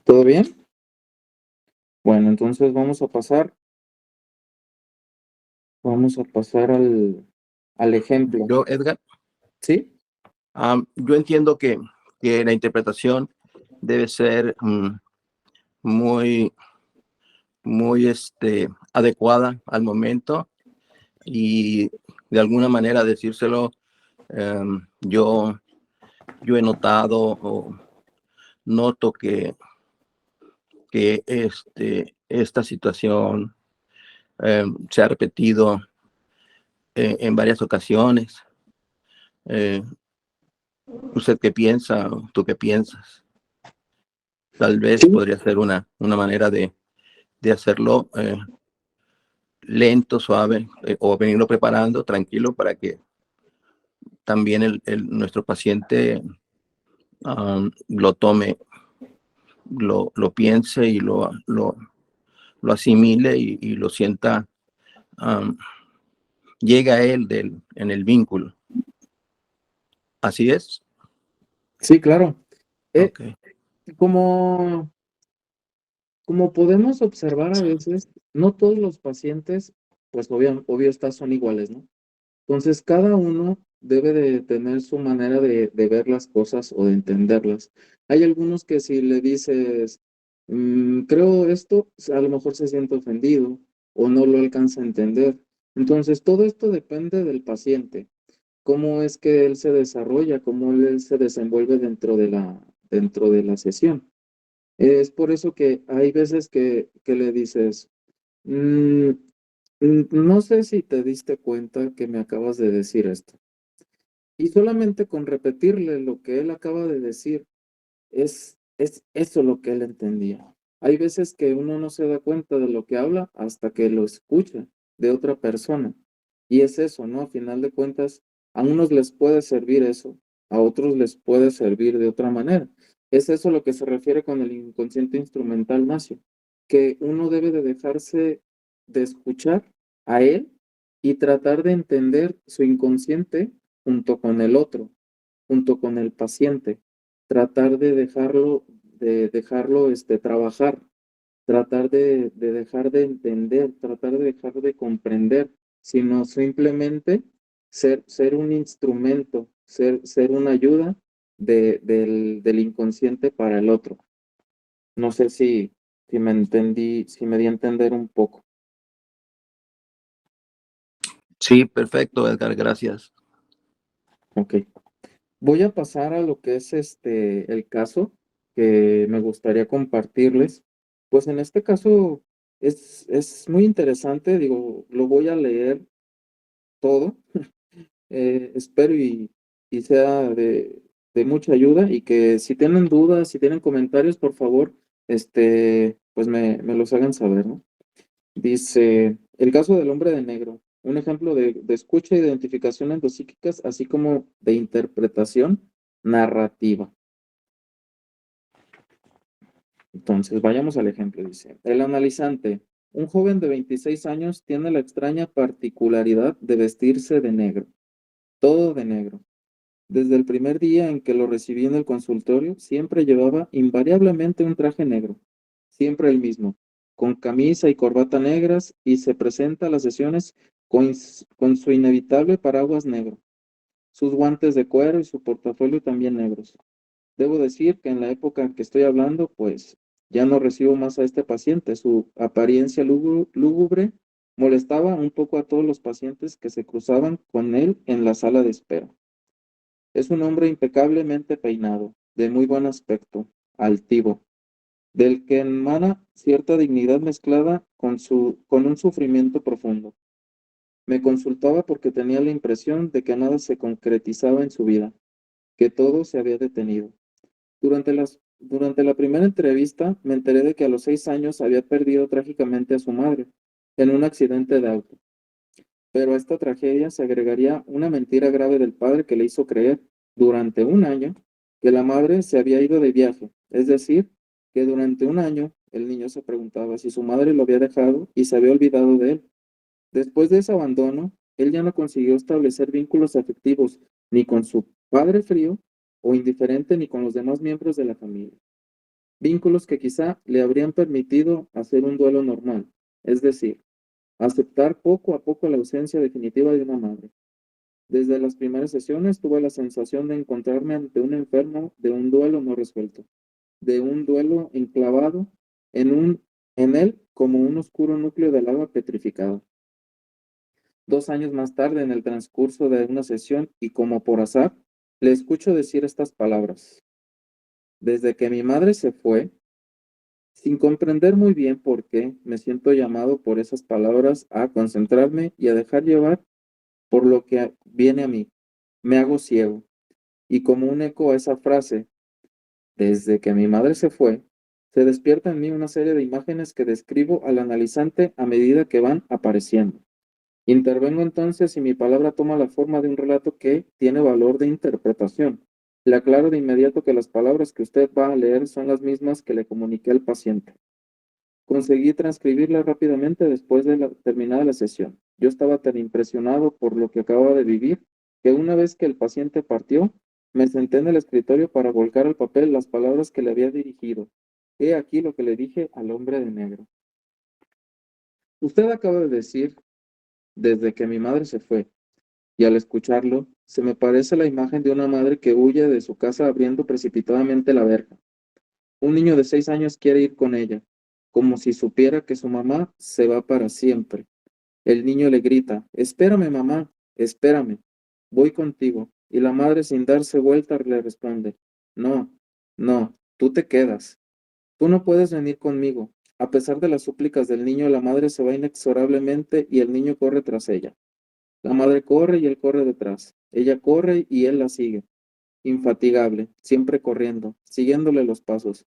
¿Todo bien? Bueno, entonces vamos a pasar al ejemplo. Yo, Edgar, ¿Sí? yo entiendo que la interpretación debe ser muy, muy adecuada al momento y de alguna manera decírselo yo, yo he notado o noto que esta situación se ha repetido en varias ocasiones. ¿Usted qué piensa? ¿Tú qué piensas? Tal vez Sí, podría ser una manera de hacerlo lento, suave, o venirlo preparando tranquilo para que también nuestro paciente lo tome, lo piense y lo asimile y lo sienta, llega a él en el vínculo. ¿Así es? sí, claro. Eh, Ok. como, como podemos observar a veces, no todos los pacientes, pues obvio estas son iguales, ¿no? Entonces, cada uno debe de tener su manera de ver las cosas o de entenderlas. Hay algunos que si le dices, creo esto, a lo mejor se siente ofendido o no lo alcanza a entender. Entonces, todo esto depende del paciente, cómo es que él se desarrolla, cómo él se desenvuelve dentro de la sesión. Es por eso que hay veces que le dices, "Mm, no sé si te diste cuenta que me acabas de decir esto". Y solamente con repetirle lo que él acaba de decir, es eso lo que él entendía. Hay veces que uno no se da cuenta de lo que habla hasta que lo escucha de otra persona. Y es eso, ¿no? A final de cuentas, a unos les puede servir eso, a otros les puede servir de otra manera. Es eso lo que se refiere con el inconsciente instrumental, Nacio, que uno debe de dejarse de escuchar a él y tratar de entender su inconsciente junto con el otro, junto con el paciente, tratar de dejarlo trabajar, tratar de dejar de entender, tratar de dejar de comprender, sino simplemente ser un instrumento, ser una ayuda del inconsciente para el otro. No sé si me entendí, si me di a entender un poco. Sí, perfecto, Edgar, gracias. Ok. Voy a pasar a lo que es el caso que me gustaría compartirles. Pues en este caso es muy interesante, digo, lo voy a leer todo, espero y sea de mucha ayuda y que si tienen dudas, si tienen comentarios, por favor, pues me los hagan saber, ¿no? Dice, el caso del hombre de negro, un ejemplo de escucha e identificación endopsíquicas, así como de interpretación narrativa. Entonces, vayamos al ejemplo, dice. El analizante, un joven de 26 años, tiene la extraña particularidad de vestirse de negro, todo de negro. Desde el primer día en que lo recibí en el consultorio, siempre llevaba invariablemente un traje negro, siempre el mismo, con camisa y corbata negras, y se presenta a las sesiones con su inevitable paraguas negro, sus guantes de cuero y su portafolio también negros. Debo decir que en la época que estoy hablando, pues ya no recibo más a este paciente. Su apariencia lúgubre molestaba un poco a todos los pacientes que se cruzaban con él en la sala de espera. Es un hombre impecablemente peinado, de muy buen aspecto, altivo, del que emana cierta dignidad mezclada con un sufrimiento profundo. Me consultaba porque tenía la impresión de que nada se concretizaba en su vida, que todo se había detenido. Durante la primera entrevista me enteré de que a los 6 años había perdido trágicamente a su madre en un accidente de auto. Pero a esta tragedia se agregaría una mentira grave del padre que le hizo creer durante un año que la madre se había ido de viaje, es decir, que durante un año el niño se preguntaba si su madre lo había dejado y se había olvidado de él. Después de ese abandono, él ya no consiguió establecer vínculos afectivos ni con su padre frío o indiferente ni con los demás miembros de la familia. Vínculos que quizá le habrían permitido hacer un duelo normal, es decir, aceptar poco a poco la ausencia definitiva de una madre. Desde las primeras sesiones tuve la sensación de encontrarme ante un enfermo de un duelo no resuelto, de un duelo enclavado en él como un oscuro núcleo de lava petrificado. 2 años más tarde, en el transcurso de una sesión y como por azar, Le escucho decir estas palabras. Desde que mi madre se fue, sin comprender muy bien por qué, me siento llamado por esas palabras a concentrarme y a dejar llevar por lo que viene a mí. Me hago ciego. Y como un eco a esa frase, desde que mi madre se fue, se despierta en mí una serie de imágenes que describo al analizante a medida que van apareciendo. Intervengo entonces y mi palabra toma la forma de un relato que tiene valor de interpretación. Le aclaro de inmediato que las palabras que usted va a leer son las mismas que le comuniqué al paciente. Conseguí transcribirla rápidamente después de terminada la sesión. Yo estaba tan impresionado por lo que acababa de vivir que una vez que el paciente partió, me senté en el escritorio para volcar al papel las palabras que le había dirigido. He aquí lo que le dije al hombre de negro. Usted acaba de decir, desde que mi madre se fue, y al escucharlo, se me parece la imagen de una madre que huye de su casa abriendo precipitadamente la verja. Un niño de 6 años quiere ir con ella, como si supiera que su mamá se va para siempre. El niño le grita, espérame, mamá, espérame, voy contigo. Y la madre, sin darse vuelta, le responde, no, no, tú te quedas. Tú no puedes venir conmigo. A pesar de las súplicas del niño, la madre se va inexorablemente y el niño corre tras ella. La madre corre y él corre detrás. Ella corre y él la sigue, infatigable, siempre corriendo, siguiéndole los pasos.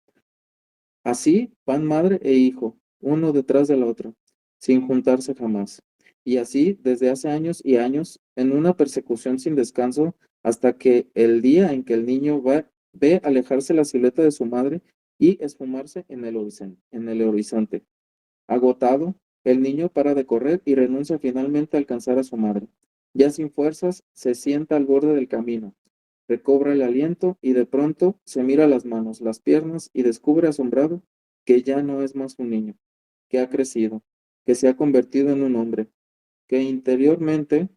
Así van madre e hijo, uno detrás del otro, sin juntarse jamás. Y así desde hace años y años, en una persecución sin descanso, hasta que el día en que el niño ve alejarse la silueta de su madre y esfumarse en el horizonte. Agotado, el niño para de correr y renuncia finalmente a alcanzar a su madre. Ya sin fuerzas, se sienta al borde del camino, recobra el aliento y de pronto se mira las manos, las piernas y descubre asombrado que ya no es más un niño, que ha crecido, que se ha convertido en un hombre, que interiormente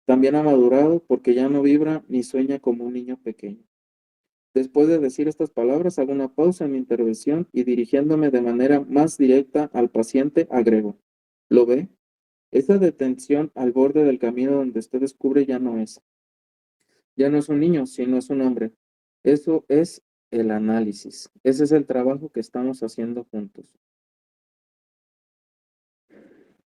también ha madurado porque ya no vibra ni sueña como un niño pequeño. Después de decir estas palabras, hago una pausa en mi intervención y dirigiéndome de manera más directa al paciente, agrego, ¿lo ve? Esa detención al borde del camino donde usted descubre ya no es un niño, sino es un hombre. Eso es el análisis. Ese es el trabajo que estamos haciendo juntos.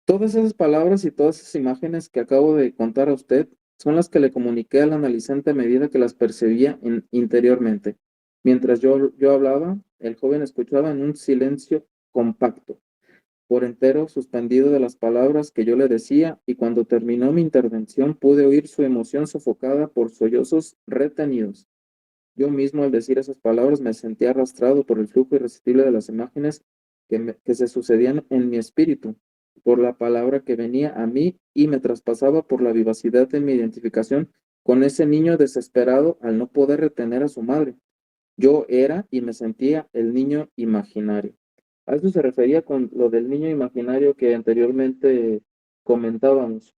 Todas esas palabras y todas esas imágenes que acabo de contar a usted son las que le comuniqué al analizante a medida que las percibía interiormente. Mientras yo hablaba, el joven escuchaba en un silencio compacto, por entero suspendido de las palabras que yo le decía, y cuando terminó mi intervención pude oír su emoción sofocada por sollozos retenidos. Yo mismo al decir esas palabras me sentí arrastrado por el flujo irresistible de las imágenes que se sucedían en mi espíritu, por la palabra que venía a mí y me traspasaba por la vivacidad de mi identificación con ese niño desesperado al no poder retener a su madre. Yo era y me sentía el niño imaginario. A eso se refería con lo del niño imaginario que anteriormente comentábamos.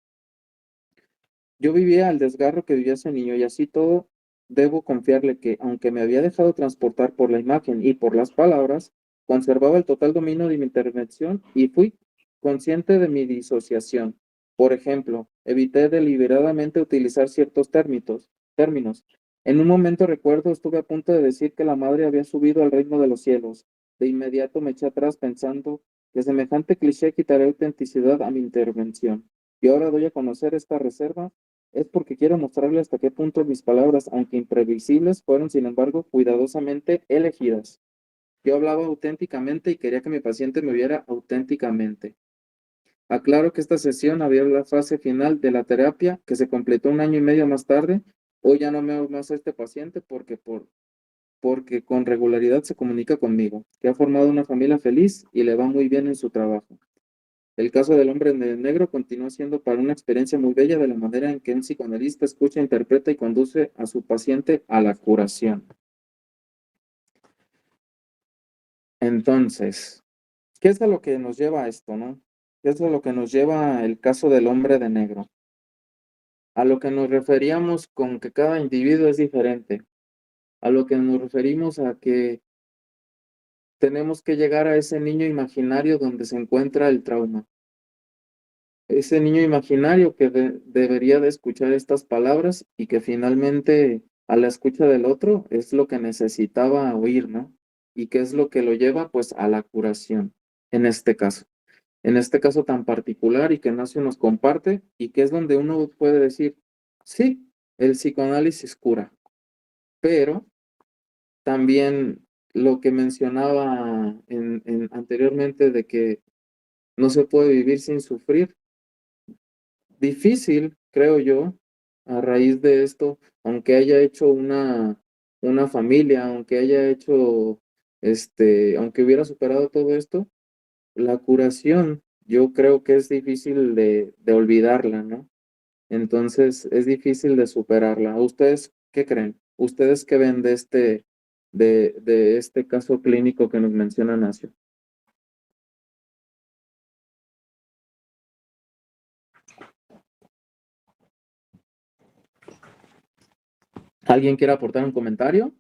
Yo vivía al desgarro que vivía ese niño y así todo debo confiarle que, aunque me había dejado transportar por la imagen y por las palabras, conservaba el total dominio de mi intervención y fui consciente de mi disociación. Por ejemplo, evité deliberadamente utilizar ciertos términos. En un momento recuerdo estuve a punto de decir que la madre había subido al reino de los cielos. De inmediato me eché atrás pensando que semejante cliché quitaría autenticidad a mi intervención. Y ahora doy a conocer esta reserva es porque quiero mostrarle hasta qué punto mis palabras, aunque imprevisibles, fueron sin embargo cuidadosamente elegidas. Yo hablaba auténticamente y quería que mi paciente me viera auténticamente. Aclaro que esta sesión había la fase final de la terapia que se completó 1 año y medio más tarde. Hoy ya no me veo más a este paciente porque con regularidad se comunica conmigo, que ha formado una familia feliz y le va muy bien en su trabajo. El caso del hombre de negro continúa siendo para una experiencia muy bella de la manera en que un psicoanalista escucha, interpreta y conduce a su paciente a la curación. Entonces, ¿qué es a lo que nos lleva a esto, no? ¿Qué es a lo que nos lleva el caso del hombre de negro? A lo que nos referíamos con que cada individuo es diferente. A lo que nos referimos a que tenemos que llegar a ese niño imaginario donde se encuentra el trauma. Ese niño imaginario que debería de escuchar estas palabras y que finalmente a la escucha del otro es lo que necesitaba oír, ¿no? ¿Y qué es lo que lo lleva? Pues a la curación, en este caso. En este caso tan particular y que Ignacio nos comparte, y que es donde uno puede decir, sí, el psicoanálisis cura, pero también lo que mencionaba anteriormente de que no se puede vivir sin sufrir, difícil, creo yo, a raíz de esto, aunque haya hecho una familia, aunque haya hecho, aunque hubiera superado todo esto, la curación, yo creo que es difícil de olvidarla, ¿no? Entonces, es difícil de superarla. ¿Ustedes qué creen? ¿Ustedes qué ven de este caso clínico que nos menciona Nacio? ¿Alguien quiere aportar un comentario?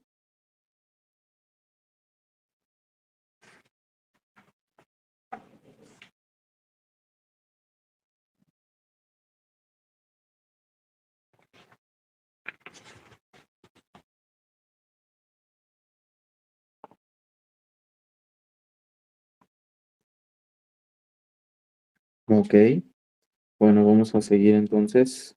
Ok, bueno, vamos a seguir entonces.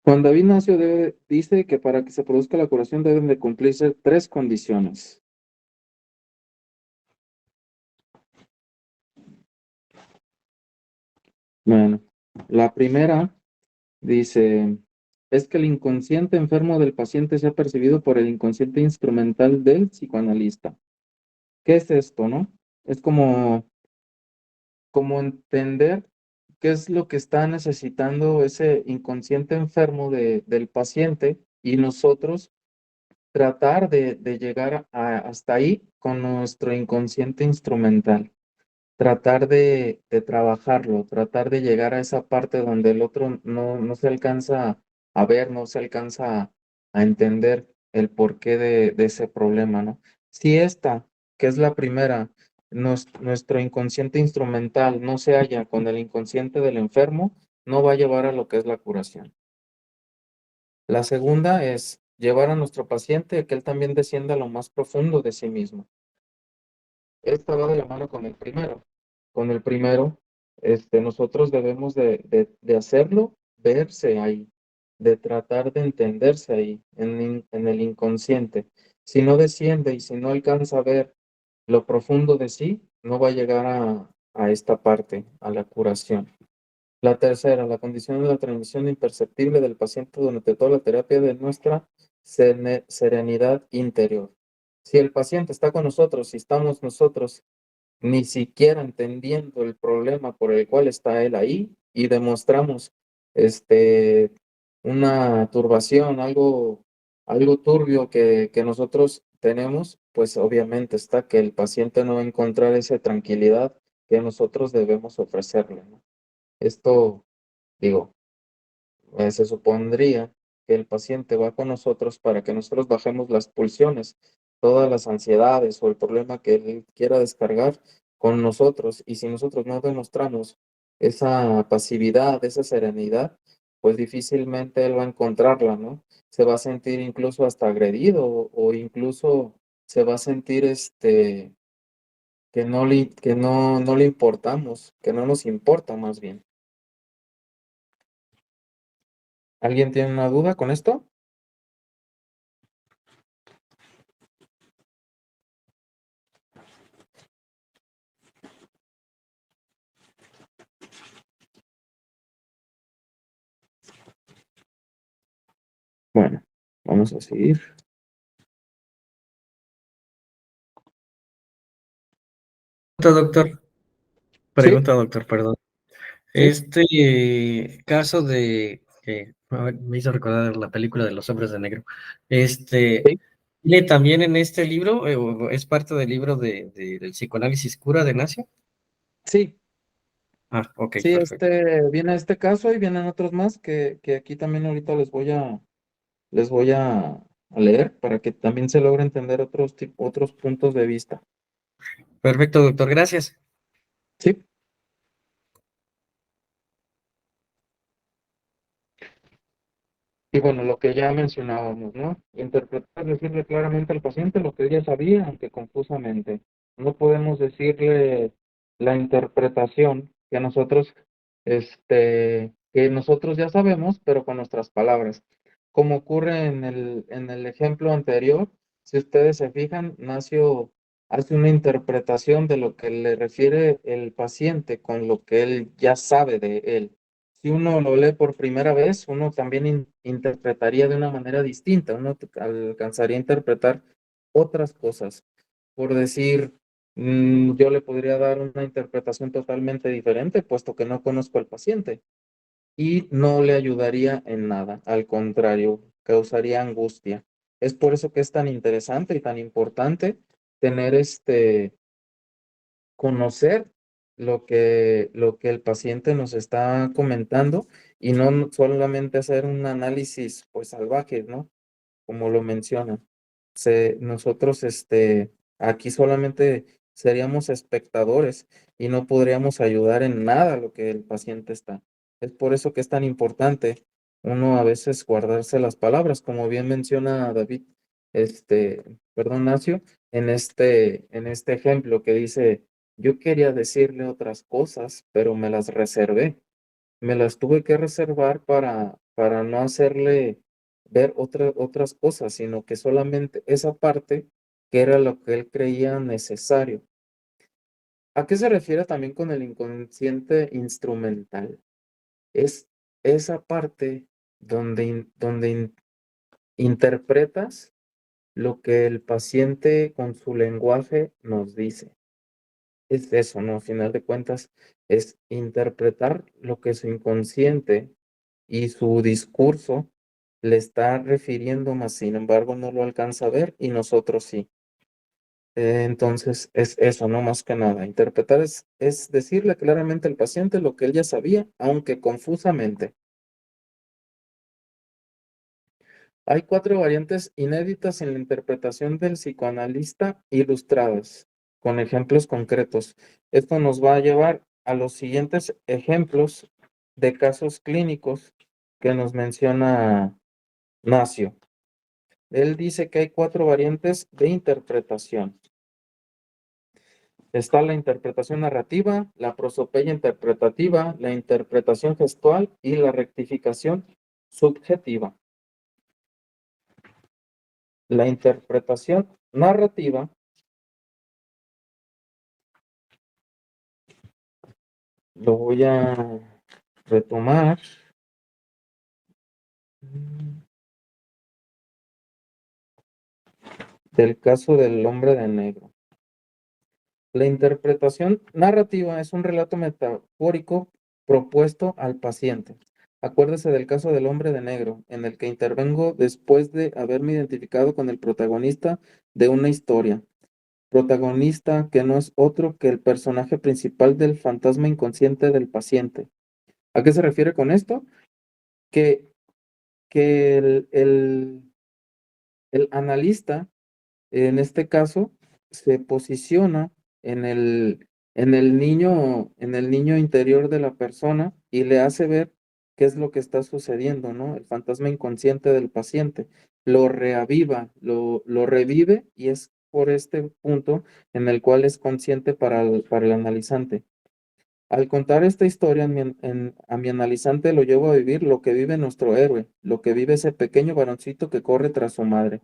Juan David Nacio dice que para que se produzca la curación deben de cumplirse 3 condiciones. Bueno, la primera dice, es que el inconsciente enfermo del paciente sea percibido por el inconsciente instrumental del psicoanalista. ¿Qué es esto, no? Es como entender qué es lo que está necesitando ese inconsciente enfermo del paciente y nosotros tratar de llegar hasta ahí con nuestro inconsciente instrumental, tratar de trabajarlo, tratar de llegar a esa parte donde el otro no se alcanza a ver, no se alcanza a entender el porqué de ese problema, ¿no? Si esta, que es la primera, nuestro inconsciente instrumental no se halla con el inconsciente del enfermo, no va a llevar a lo que es la curación. La segunda es llevar a nuestro paciente a que él también descienda a lo más profundo de sí mismo. Esta va de la mano con el primero. Con el primero, nosotros debemos de hacerlo, verse ahí, de tratar de entenderse ahí, en el inconsciente. Si no desciende y si no alcanza a ver lo profundo de sí, no va a llegar a esta parte, a la curación. La tercera, la condición de la transmisión imperceptible del paciente durante toda la terapia de nuestra serenidad interior. Si el paciente está con nosotros, si estamos nosotros ni siquiera entendiendo el problema por el cual está él ahí y demostramos este, una turbación, algo turbio que nosotros tenemos, pues obviamente está que el paciente no va a encontrar esa tranquilidad que nosotros debemos ofrecerle, ¿no? Esto, digo, se supondría que el paciente va con nosotros para que nosotros bajemos las pulsiones, todas las ansiedades o el problema que él quiera descargar con nosotros. Y si nosotros no demostramos esa pasividad, esa serenidad, pues difícilmente él va a encontrarla, ¿no? Se va a sentir incluso hasta agredido o incluso se va a sentir que no le importamos, que no nos importa más bien. ¿Alguien tiene una duda con esto? Bueno, vamos a seguir. Doctor. Pregunta, doctor, perdón. Sí, Este caso de que me hizo recordar la película de los hombres de negro. sí, ¿Viene también en este libro? ¿O es parte del libro del psicoanálisis cura de Nacio? sí. Ok, Sí, perfecto. viene este caso y vienen otros más que aquí también ahorita les voy a leer para que también se logre entender otros puntos de vista. Perfecto, doctor, gracias. Sí. Y bueno, lo que ya mencionábamos, ¿no? Interpretar, decirle claramente al paciente lo que ella sabía, aunque confusamente. No podemos decirle la interpretación que nosotros ya sabemos, pero con nuestras palabras. Como ocurre en el ejemplo anterior, si ustedes se fijan, Nacio hace una interpretación de lo que le refiere el paciente con lo que él ya sabe de él. Si uno lo lee por primera vez, uno también interpretaría de una manera distinta, uno alcanzaría a interpretar otras cosas. Por decir, yo le podría dar una interpretación totalmente diferente, puesto que no conozco al paciente, y no le ayudaría en nada, al contrario, causaría angustia. Es por eso que es tan interesante y tan importante tener conocer lo que el paciente nos está comentando y no solamente hacer un análisis pues salvaje, ¿no? Como lo menciona. Nosotros aquí solamente seríamos espectadores y no podríamos ayudar en nada a lo que el paciente está. Es por eso que es tan importante uno a veces guardarse las palabras, como bien menciona David, perdón, Nacio, en este ejemplo que dice, yo quería decirle otras cosas, pero me las reservé. Me las tuve que reservar para no hacerle ver otras cosas, sino que solamente esa parte que era lo que él creía necesario. ¿A qué se refiere también con el inconsciente instrumental? Es esa parte donde interpretas lo que el paciente con su lenguaje nos dice. Es eso, ¿no? A final de cuentas, es interpretar lo que su inconsciente y su discurso le está refiriendo, más sin embargo no lo alcanza a ver y nosotros sí. Entonces es eso, no más que nada. Interpretar es decirle claramente al paciente lo que él ya sabía, aunque confusamente. Hay 4 variantes inéditas en la interpretación del psicoanalista ilustradas, con ejemplos concretos. Esto nos va a llevar a los siguientes ejemplos de casos clínicos que nos menciona Nacio. Él dice que hay 4 variantes de interpretación. Está la interpretación narrativa, la prosopeya interpretativa, la interpretación gestual y la rectificación subjetiva. La interpretación narrativa lo voy a retomar. Del caso del hombre de negro. La interpretación narrativa es un relato metafórico propuesto al paciente. Acuérdese del caso del hombre de negro, en el que intervengo después de haberme identificado con el protagonista de una historia. Protagonista que no es otro que el personaje principal del fantasma inconsciente del paciente. ¿A qué se refiere con esto? Que, que el analista, en este caso, se posiciona en el niño interior de la persona y le hace ver qué es lo que está sucediendo, ¿no? El fantasma inconsciente del paciente. Lo reaviva, lo revive y es por este punto en el cual es consciente para el analizante. Al contar esta historia a mi analizante lo llevo a vivir lo que vive nuestro héroe, lo que vive ese pequeño varoncito que corre tras su madre.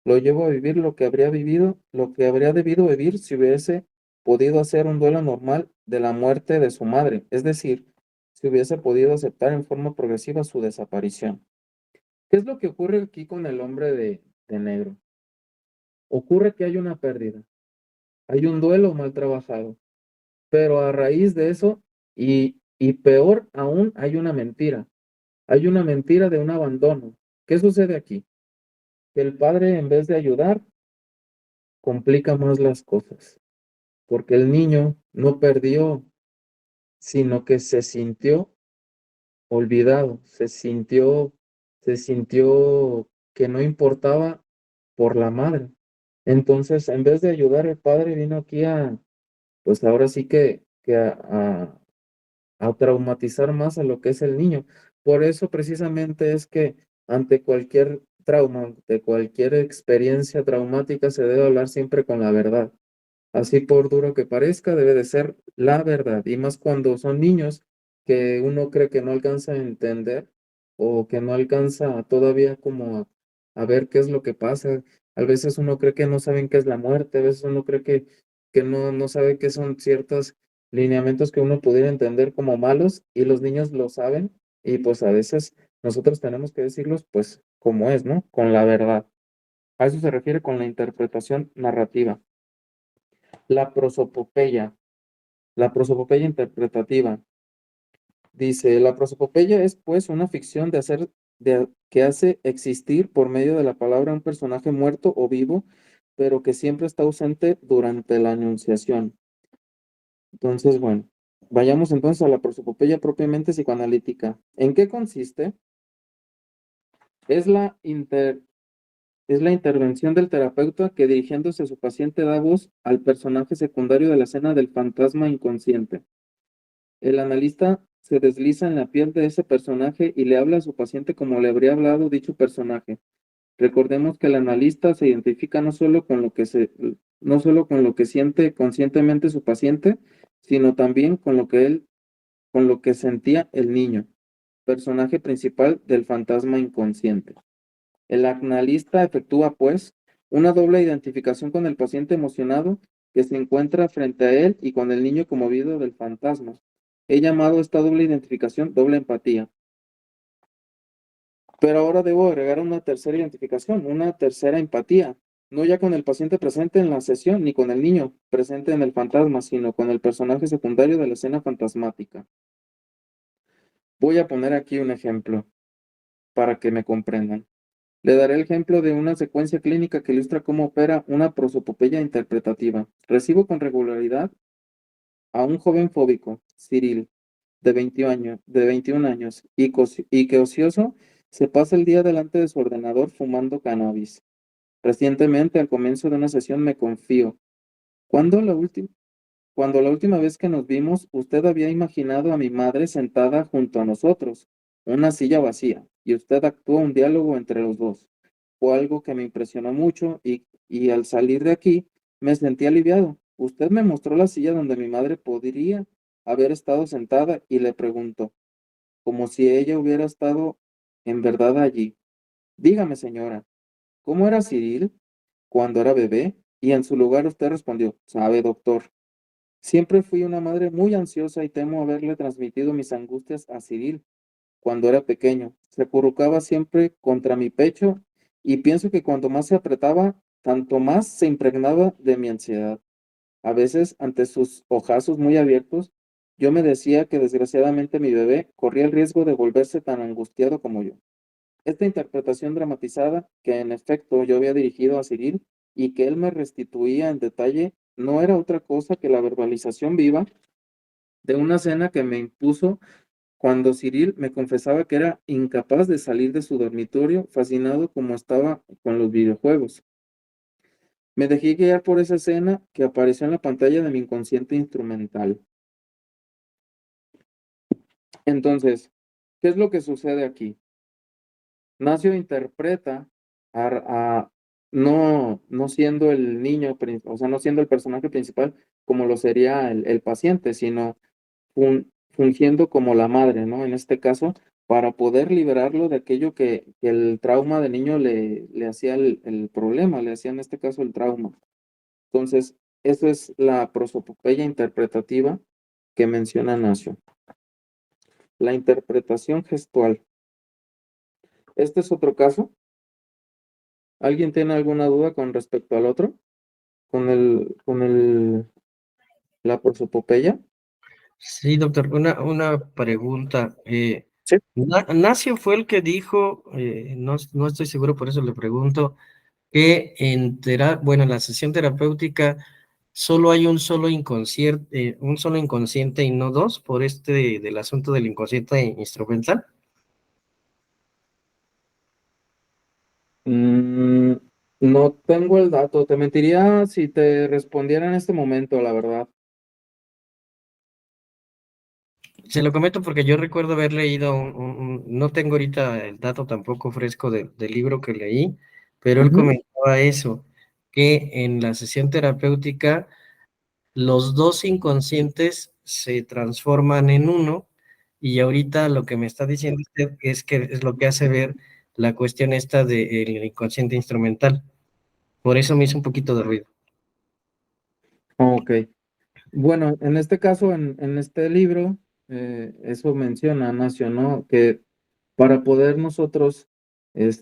Lo llevo a vivir lo que habría vivido, lo que habría debido vivir si hubiese podido hacer un duelo normal de la muerte de su madre, es decir, si hubiese podido aceptar en forma progresiva su desaparición. ¿Qué es lo que ocurre aquí con el hombre de negro? Ocurre que hay una pérdida, hay un duelo mal trabajado. Pero a raíz de eso, y peor aún, hay una mentira. Hay una mentira de un abandono. ¿Qué sucede aquí? Que el padre, en vez de ayudar, complica más las cosas. Porque el niño no perdió sino que se sintió olvidado, se sintió que no importaba por la madre. Entonces, en vez de ayudar, el padre vino aquí pues ahora sí que a traumatizar más a lo que es el niño. Por eso precisamente es que ante cualquier trauma, de cualquier experiencia traumática, se debe hablar siempre con la verdad. Así por duro que parezca, debe de ser la verdad. Y más cuando son niños que uno cree que no alcanza a entender o que no alcanza todavía como a ver qué es lo que pasa. A veces uno cree que no saben qué es la muerte, a veces uno cree que no sabe qué son ciertos lineamientos que uno pudiera entender como malos y los niños lo saben y pues a veces nosotros tenemos que decirlos pues como es, ¿no? Con la verdad. A eso se refiere con la interpretación narrativa. La prosopopeya. La prosopopeya interpretativa. Dice, la prosopopeya es pues una ficción que hace existir por medio de la palabra un personaje muerto o vivo, pero que siempre está ausente durante la anunciación. Entonces, bueno, vayamos entonces a la prosopopeya propiamente psicoanalítica. ¿En qué consiste? Es es la intervención del terapeuta que dirigiéndose a su paciente da voz al personaje secundario de la escena del fantasma inconsciente. El analista se desliza en la piel de ese personaje y le habla a su paciente como le habría hablado dicho personaje. Recordemos que el analista se identifica no solo con lo que siente conscientemente su paciente, sino también con lo que sentía el niño, personaje principal del fantasma inconsciente. El analista efectúa, pues, una doble identificación con el paciente emocionado que se encuentra frente a él y con el niño conmovido del fantasma. He llamado esta doble identificación doble empatía. Pero ahora debo agregar una tercera identificación, una tercera empatía, no ya con el paciente presente en la sesión ni con el niño presente en el fantasma, sino con el personaje secundario de la escena fantasmática. Voy a poner aquí un ejemplo para que me comprendan. Le daré el ejemplo de una secuencia clínica que ilustra cómo opera una prosopopeya interpretativa. Recibo con regularidad a un joven fóbico, Cyril, de 21 años, y que ocioso se pasa el día delante de su ordenador fumando cannabis. Recientemente, al comienzo de una sesión, me confío. ¿Cuándo la última? Cuando la última vez que nos vimos, usted había imaginado a mi madre sentada junto a nosotros, una silla vacía, y usted actuó un diálogo entre los dos. Fue algo que me impresionó mucho y al salir de aquí me sentí aliviado. Usted me mostró la silla donde mi madre podría haber estado sentada y le preguntó, como si ella hubiera estado en verdad allí. Dígame, señora, ¿cómo era Cyril cuando era bebé? Y en su lugar usted respondió, sabe, doctor. Siempre fui una madre muy ansiosa y temo haberle transmitido mis angustias a Cyril cuando era pequeño. Se acurrucaba siempre contra mi pecho y pienso que cuanto más se apretaba, tanto más se impregnaba de mi ansiedad. A veces, ante sus ojazos muy abiertos, yo me decía que desgraciadamente mi bebé corría el riesgo de volverse tan angustiado como yo. Esta interpretación dramatizada, que en efecto yo había dirigido a Cyril y que él me restituía en detalle, no era otra cosa que la verbalización viva de una escena que me impuso cuando Cyril me confesaba que era incapaz de salir de su dormitorio, fascinado como estaba con los videojuegos. Me dejé guiar por esa escena que apareció en la pantalla de mi inconsciente instrumental. Entonces, ¿qué es lo que sucede aquí? Nacio interpreta a no siendo el niño, o sea, no siendo el personaje principal como lo sería el paciente, sino fungiendo como la madre, ¿no? En este caso, para poder liberarlo de aquello que el trauma de niño le hacía el problema, le hacía en este caso el trauma. Entonces, eso es la prosopopeya interpretativa que menciona Nacio. La interpretación gestual. Este es otro caso. ¿Alguien tiene alguna duda con respecto al otro? La prosopopeya. Sí, doctor, una pregunta. Sí. Nacio fue el que dijo, no estoy seguro, por eso le pregunto, que bueno, en la sesión terapéutica solo hay un solo inconsciente y no dos, por del asunto del inconsciente instrumental. Mm, no tengo el dato, te mentiría si te respondiera en este momento, la verdad. Se lo comento porque yo recuerdo haber leído no tengo ahorita el dato tampoco fresco del libro que leí, pero él Ujú. comentaba eso, que en la sesión terapéutica los dos inconscientes se transforman en uno, y ahorita lo que me está diciendo usted es que es lo que hace ver la cuestión esta del inconsciente instrumental. Por eso me hizo un poquito de ruido. Ok. Bueno, en este caso, en este libro, eso menciona Nacio, ¿no? Que para poder nosotros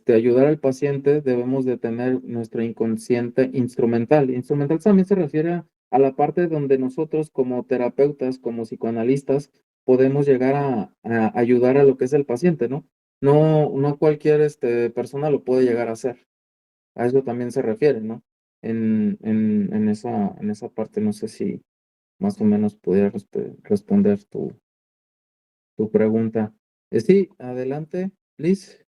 ayudar al paciente debemos de tener nuestro inconsciente instrumental. Instrumental también se refiere a la parte donde nosotros como terapeutas, como psicoanalistas, podemos llegar a ayudar a lo que es el paciente, ¿no? No cualquier persona lo puede llegar a hacer. A eso también se refiere, ¿no? En esa parte, no sé si más o menos pudiera responder tu pregunta. Sí, adelante, Liz.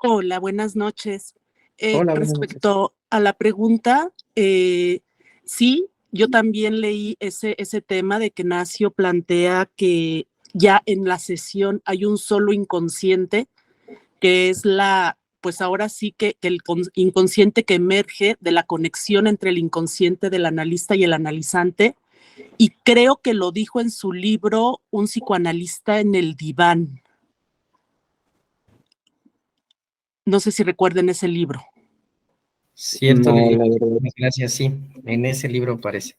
Hola, buenas noches. Hola, buenas noches. Respecto a la pregunta, sí, yo también leí ese tema de que Nacio plantea que ya en la sesión hay un solo inconsciente, que es pues ahora sí que el inconsciente que emerge de la conexión entre el inconsciente del analista y el analizante, y creo que lo dijo en su libro Un psicoanalista en el diván. No sé si recuerden ese libro. Cierto, No, Lili, la verdad. gracias, sí, en ese libro aparece.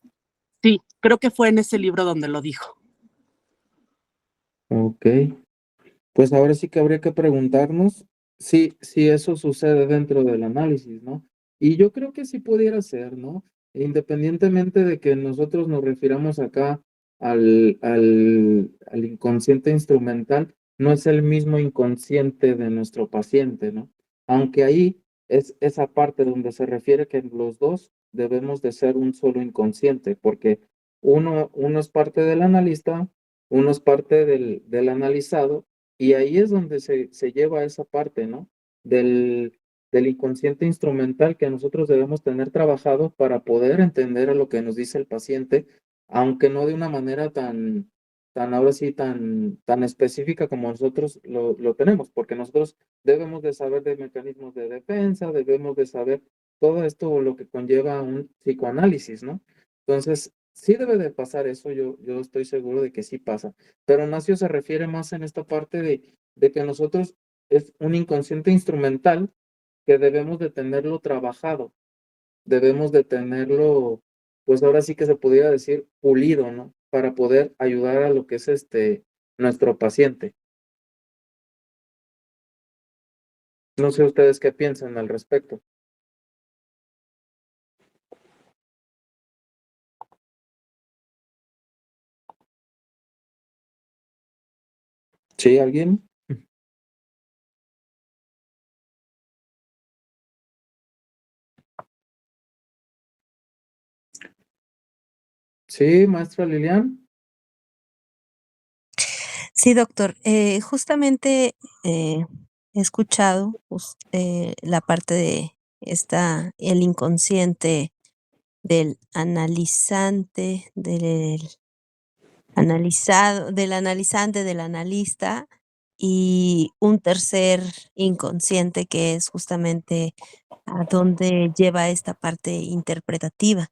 Sí, creo que fue en ese libro donde lo dijo. Ok. Pues ahora sí que habría que preguntarnos si eso sucede dentro del análisis, ¿no? Y yo creo que sí pudiera ser, ¿no? Independientemente de que nosotros nos refiramos acá al inconsciente instrumental, no es el mismo inconsciente de nuestro paciente, ¿no? Aunque ahí es esa parte donde se refiere que los dos debemos de ser un solo inconsciente, porque uno es parte del analista, uno es parte del analizado, y ahí es donde se lleva esa parte, ¿no? Del inconsciente instrumental que nosotros debemos tener trabajado para poder entender a lo que nos dice el paciente, aunque no de una manera ahora sí, tan específica como nosotros lo tenemos, porque nosotros debemos de saber de mecanismos de defensa, debemos de saber todo esto, lo que conlleva un psicoanálisis, ¿no? Entonces, sí debe de pasar eso, yo estoy seguro de que sí pasa. Pero Nacio se refiere más en esta parte de que nosotros es un inconsciente instrumental que debemos de tenerlo trabajado, debemos de tenerlo, pues ahora sí que se pudiera decir pulido, ¿no? Para poder ayudar a lo que es nuestro paciente. No sé ustedes qué piensan al respecto. ¿Sí, alguien? Sí, maestra Lilian. Sí, doctor. Justamente he escuchado la parte de el inconsciente del analizante, del analizado, del analizante, del analista, y un tercer inconsciente que es justamente a dónde lleva esta parte interpretativa.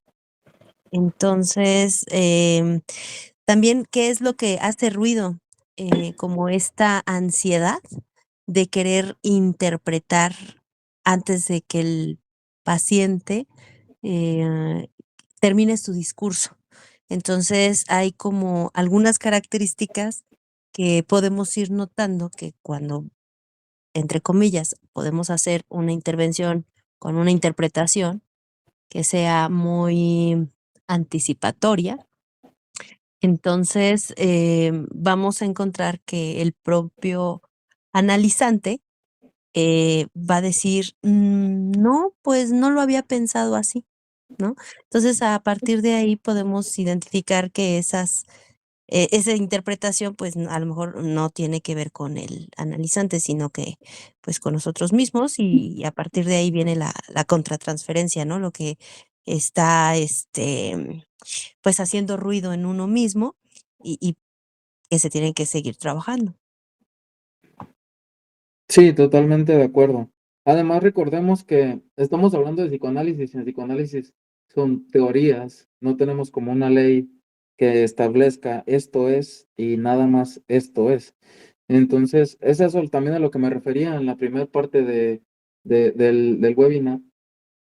Entonces, también, ¿qué es lo que hace ruido? Como esta ansiedad de querer interpretar antes de que el paciente termine su discurso. Entonces, hay como algunas características que podemos ir notando que cuando, entre comillas, podemos hacer una intervención con una interpretación que sea muy anticipatoria, entonces vamos a encontrar que el propio analizante va a decir, no, pues no lo había pensado así. ¿no? Entonces, a partir de ahí podemos identificar que esa interpretación, pues, a lo mejor no tiene que ver con el analizante, sino que, pues, con nosotros mismos, y a partir de ahí viene la contratransferencia, ¿no? Lo que está, pues, haciendo ruido en uno mismo y que se tienen que seguir trabajando. Sí, totalmente de acuerdo. Además, recordemos que estamos hablando de psicoanálisis, y en psicoanálisis son teorías, no tenemos como una ley que establezca esto es y nada más esto es. Entonces, es eso también a lo que me refería en la primera parte del webinar,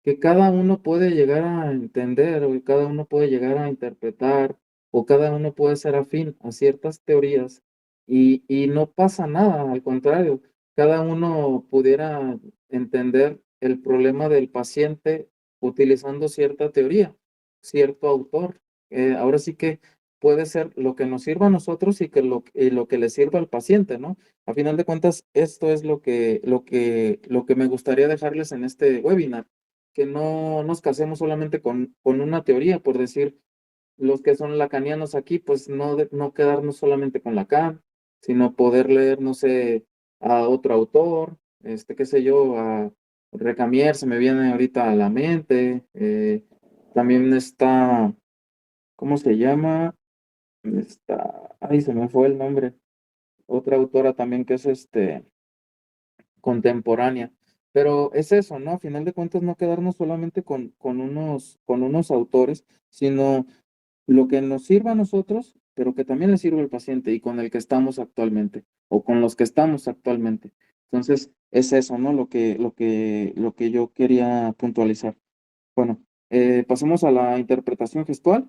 que cada uno puede llegar a entender o cada uno puede llegar a interpretar o cada uno puede ser afín a ciertas teorías y no pasa nada, al contrario, cada uno pudiera entender el problema del paciente utilizando cierta teoría, cierto autor. Ahora sí que puede ser lo que nos sirva a nosotros y lo que le sirva al paciente, ¿no? A final de cuentas, esto es lo que me gustaría dejarles en este webinar, que no nos casemos solamente con una teoría, por decir, los que son lacanianos aquí, pues no quedarnos solamente con Lacan, sino poder leer, no sé, a otro autor, qué sé yo, a Recamier, se me viene ahorita a la mente, también está, ¿cómo se llama? Ay, se me fue el nombre, otra autora también que es contemporánea. Pero es eso, ¿no? A final de cuentas, no quedarnos solamente con unos autores, sino lo que nos sirva a nosotros, pero que también le sirva al paciente y con el que estamos actualmente, o con los que estamos actualmente. Entonces, es eso, ¿no? Lo que yo quería puntualizar. Bueno, pasemos a la interpretación gestual.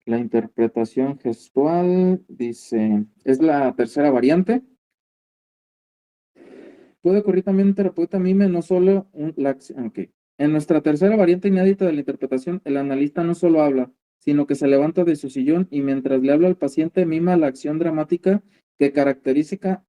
La interpretación gestual dice, es la tercera variante. Puede ocurrir también un terapeuta mime, no solo la acción. Ok. En nuestra tercera variante inédita de la interpretación, el analista no solo habla, sino que se levanta de su sillón y mientras le habla al paciente mima la acción dramática que caracteriza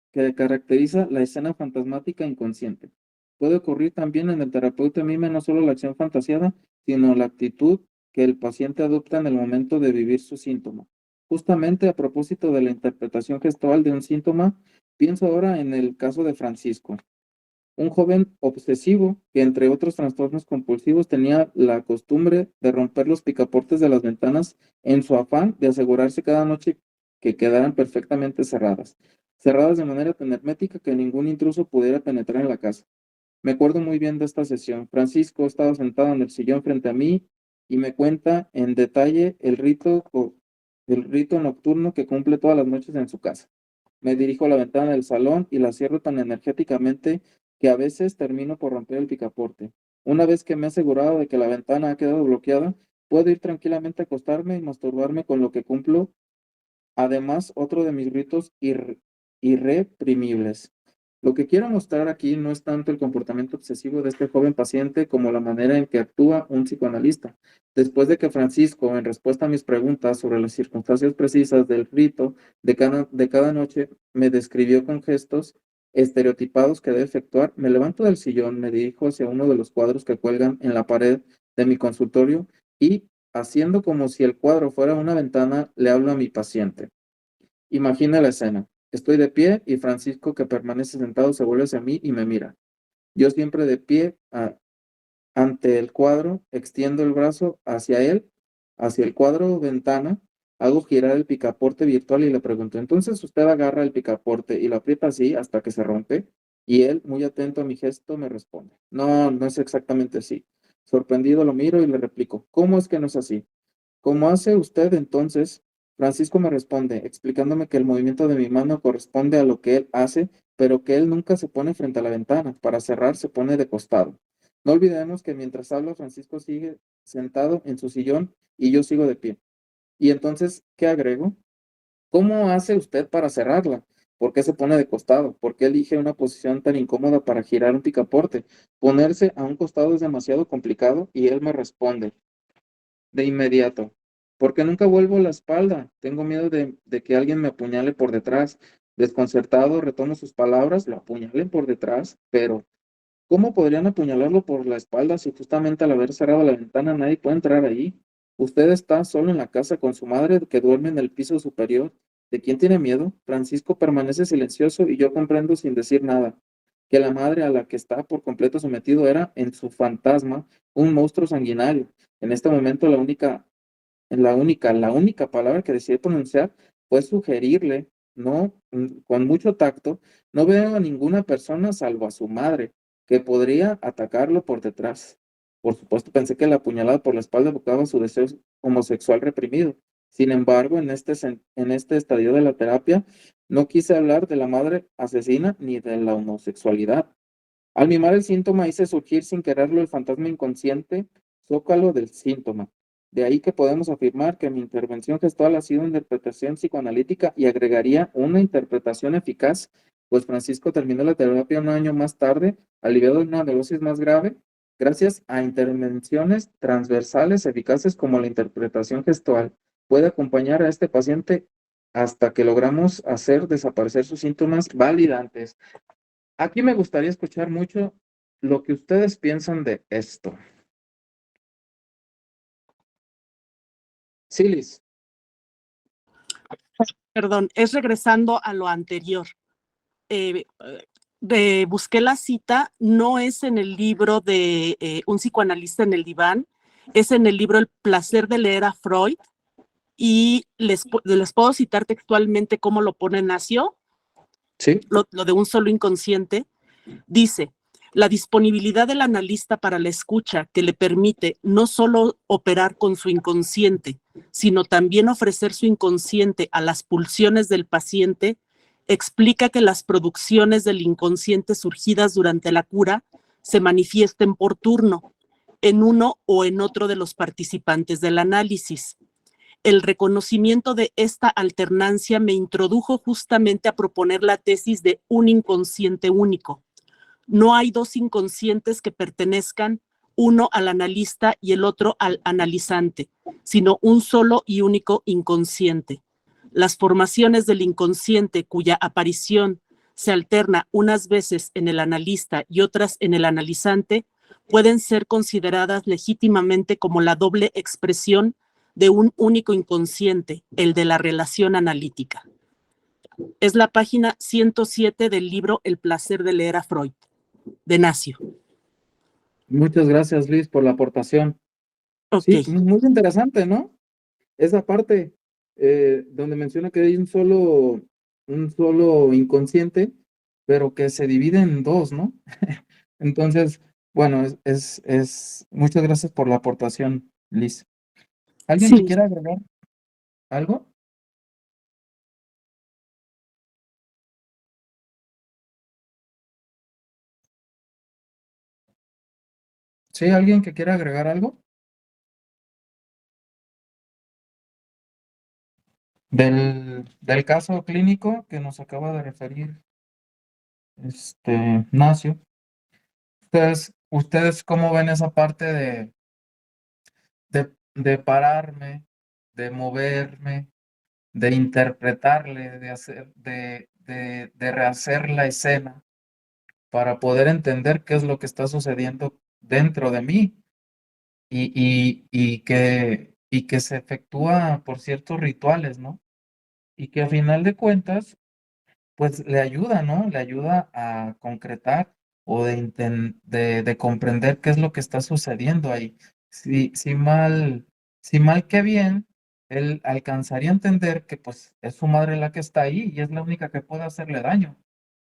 la escena fantasmática inconsciente. Puede ocurrir también en el terapeuta mime no solo la acción fantasiada, sino la actitud que el paciente adopta en el momento de vivir su síntoma. Justamente a propósito de la interpretación gestual de un síntoma, pienso ahora en el caso de Francisco, un joven obsesivo que, entre otros trastornos compulsivos, tenía la costumbre de romper los picaportes de las ventanas en su afán de asegurarse cada noche que quedaran perfectamente cerradas de manera tan hermética que ningún intruso pudiera penetrar en la casa. Me acuerdo muy bien de esta sesión. Francisco estaba sentado en el sillón frente a mí y me cuenta en detalle el rito nocturno que cumple todas las noches en su casa. Me dirijo a la ventana del salón y la cierro tan energéticamente que a veces termino por romper el picaporte. Una vez que me he asegurado de que la ventana ha quedado bloqueada, puedo ir tranquilamente a acostarme y masturbarme con lo que cumplo, además, otro de mis ritos irreprimibles. Lo que quiero mostrar aquí no es tanto el comportamiento obsesivo de este joven paciente como la manera en que actúa un psicoanalista. Después de que Francisco, en respuesta a mis preguntas sobre las circunstancias precisas del rito de cada noche, me describió con gestos estereotipados que debe efectuar, me levanto del sillón, me dirijo hacia uno de los cuadros que cuelgan en la pared de mi consultorio y, haciendo como si el cuadro fuera una ventana, le hablo a mi paciente. Imagina la escena. Estoy de pie y Francisco, que permanece sentado, se vuelve hacia mí y me mira. Yo siempre de pie ante el cuadro, extiendo el brazo hacia él, hacia el cuadro ventana, hago girar el picaporte virtual y le pregunto, entonces usted agarra el picaporte y lo aprieta así hasta que se rompe, y él, muy atento a mi gesto, me responde, no, no es exactamente así. Sorprendido lo miro y le replico, ¿cómo es que no es así? ¿Cómo hace usted entonces? Francisco me responde, explicándome que el movimiento de mi mano corresponde a lo que él hace, pero que él nunca se pone frente a la ventana. Para cerrar, se pone de costado. No olvidemos que mientras hablo, Francisco sigue sentado en su sillón y yo sigo de pie. Y entonces, ¿qué agrego? ¿Cómo hace usted para cerrarla? ¿Por qué se pone de costado? ¿Por qué elige una posición tan incómoda para girar un picaporte? Ponerse a un costado es demasiado complicado y él me responde de inmediato. Porque nunca vuelvo la espalda. Tengo miedo de que alguien me apuñale por detrás. Desconcertado, retomo sus palabras, lo apuñalen por detrás, pero ¿Cómo podrían apuñalarlo por la espalda si justamente al haber cerrado la ventana nadie puede entrar ahí? Usted está solo en la casa con su madre que duerme en el piso superior. ¿De quién tiene miedo? Francisco permanece silencioso y yo comprendo sin decir nada que la madre a la que está por completo sometido era, en su fantasma, un monstruo sanguinario. En este momento la única palabra que decidí pronunciar fue sugerirle, no, con mucho tacto, no veo a ninguna persona salvo a su madre, que podría atacarlo por detrás. Por supuesto, pensé que la apuñalada por la espalda evocaba su deseo homosexual reprimido. Sin embargo, en este estadio de la terapia, no quise hablar de la madre asesina ni de la homosexualidad. Al mimar el síntoma hice surgir sin quererlo el fantasma inconsciente zócalo del síntoma. De ahí que podemos afirmar que mi intervención gestual ha sido una interpretación psicoanalítica y agregaría una interpretación eficaz, pues Francisco terminó la terapia un año más tarde, aliviado de una neurosis más grave, gracias a intervenciones transversales eficaces como la interpretación gestual. Puede acompañar a este paciente hasta que logramos hacer desaparecer sus síntomas validantes. Aquí me gustaría escuchar mucho lo que ustedes piensan de esto. Sí, Liz. Perdón, es regresando a lo anterior. Busqué la cita, no es en el libro de Un psicoanalista en el diván, es en el libro El placer de leer a Freud, y les puedo citar textualmente cómo lo pone Nacio, Sí. lo de un solo inconsciente. Dice: la disponibilidad del analista para la escucha, que le permite no solo operar con su inconsciente, sino también ofrecer su inconsciente a las pulsiones del paciente, explica que las producciones del inconsciente surgidas durante la cura se manifiesten por turno, en uno o en otro de los participantes del análisis. El reconocimiento de esta alternancia me introdujo justamente a proponer la tesis de un inconsciente único. No hay dos inconscientes que pertenezcan, uno al analista y el otro al analizante, sino un solo y único inconsciente. Las formaciones del inconsciente, cuya aparición se alterna unas veces en el analista y otras en el analizante, pueden ser consideradas legítimamente como la doble expresión de un único inconsciente, el de la relación analítica. Es la página 107 del libro El placer de leer a Freud, de Nacio. Muchas gracias, Liz, por la aportación. Okay. Sí, muy interesante, ¿no? Esa parte donde menciona que hay un solo inconsciente, pero que se divide en dos, ¿no? Entonces, bueno, muchas gracias por la aportación, Liz. ¿Alguien que Sí. quiera agregar algo? ¿Sí? ¿Alguien que quiera agregar algo? Del caso clínico que nos acaba de referir Nacio. ¿Ustedes cómo ven esa parte de pararme, de moverme, de interpretarle, de rehacer la escena para poder entender qué es lo que está sucediendo dentro de mí y que se efectúa por ciertos rituales, ¿no? Y que a final de cuentas, pues le ayuda, ¿no? Le ayuda a concretar o de comprender qué es lo que está sucediendo ahí. Si mal que bien, él alcanzaría a entender que pues es su madre la que está ahí y es la única que puede hacerle daño.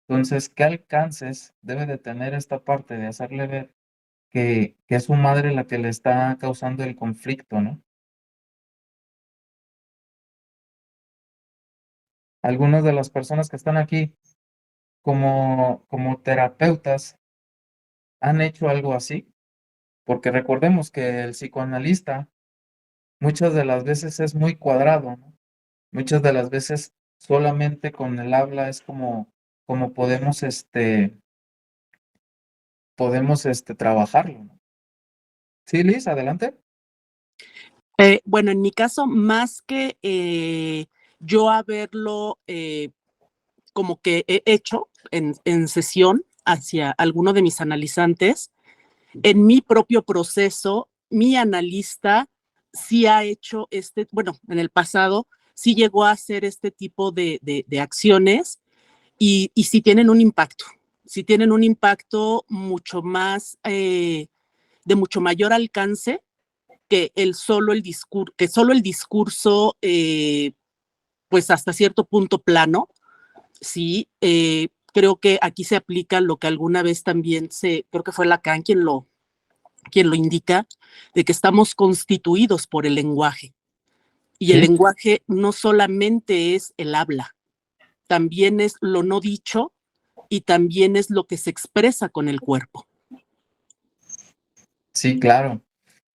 Entonces, ¿qué alcances debe de tener esta parte de hacerle ver que es su madre la que le está causando el conflicto, ¿no? Algunas de las personas que están aquí como terapeutas han hecho algo así, porque recordemos que el psicoanalista muchas de las veces es muy cuadrado, ¿no? Muchas de las veces solamente con el habla es como podemos trabajarlo, ¿no? Sí, Liz, adelante. Bueno, en mi caso, más que yo haberlo como que he hecho en sesión, hacia alguno de mis analizantes. En mi propio proceso, mi analista sí ha hecho bueno, en el pasado sí llegó a hacer este tipo de acciones y sí tienen un impacto. Sí tienen un impacto mucho más, de mucho mayor alcance que solo el discurso, pues hasta cierto punto plano. Sí, creo que aquí se aplica lo que alguna vez también creo que fue Lacan quien lo indica, de que estamos constituidos por el lenguaje. Y el Sí, lenguaje no solamente es el habla, también es lo no dicho y también es lo que se expresa con el cuerpo. sí, claro.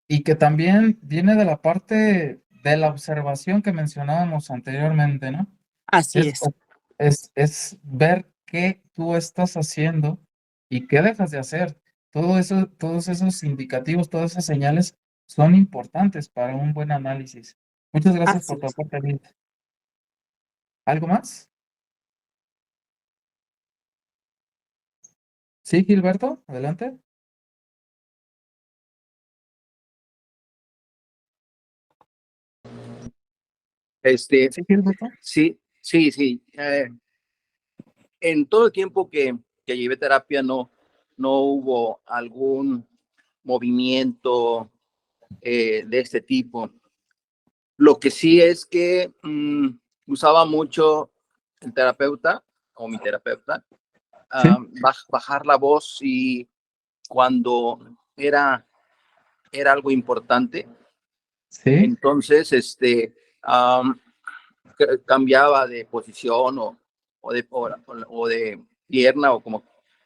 Y que también viene de la parte de la observación que mencionábamos anteriormente, ¿no? Así Es, es. es ver qué tú estás haciendo y qué dejas de hacer. Todo eso, todos esos indicativos, todas esas señales son importantes para un buen análisis. Muchas gracias Así por tu es. aporte, Lid. ¿Algo más? Sí, Gilberto, adelante. Este, Sí, Gilberto. sí, sí, sí. En todo el tiempo que llevé terapia no hubo algún movimiento de este tipo. Lo que sí es que usaba mucho el terapeuta o mi terapeuta, Sí, bajar la voz y cuando era algo importante, sí, entonces um, cambiaba de posición o de pierna o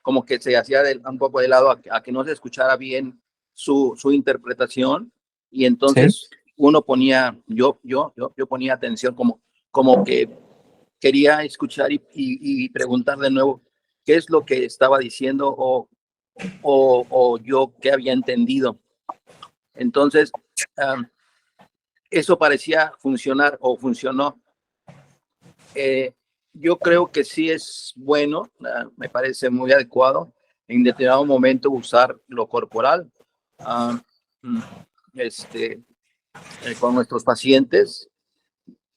como que se hacía un poco de lado a que no se escuchara bien su interpretación y sí. entonces yo ponía atención como que quería escuchar y preguntar de nuevo qué es lo que estaba diciendo o yo qué había entendido. Entonces, um, eso parecía funcionar o funcionó. Eh, yo creo que sí es bueno, me parece muy adecuado en determinado momento usar lo corporal uh, con nuestros pacientes.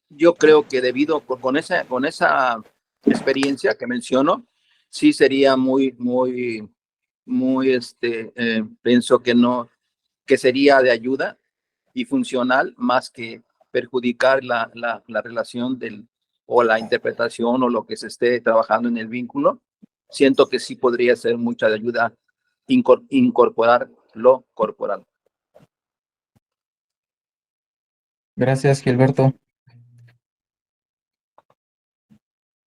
Yo creo que debido con esa experiencia que menciono, sí sería muy, pienso que no, que sería de ayuda y funcional más que perjudicar la relación o la interpretación o lo que se esté trabajando en el vínculo. Siento que sí podría ser mucha ayuda incorporar lo corporal. Gracias, Gilberto.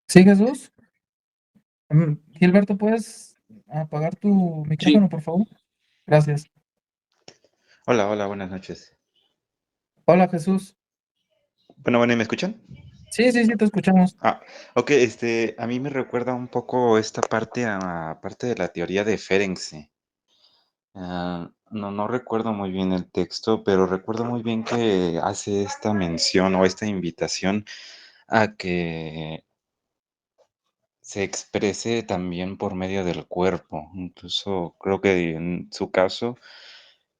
Sí, Jesús. Gilberto, ¿puedes apagar tu Sí, micrófono, por favor? Gracias. Hola, hola, buenas noches. Hola, Jesús. Bueno, ¿y me escuchan? Sí, sí, sí, te escuchamos. Ah, ok, a mí me recuerda un poco esta parte a parte de la teoría de Ferenczi. No recuerdo muy bien el texto, pero recuerdo muy bien que hace esta mención o esta invitación a que se exprese también por medio del cuerpo. Incluso creo que en su caso,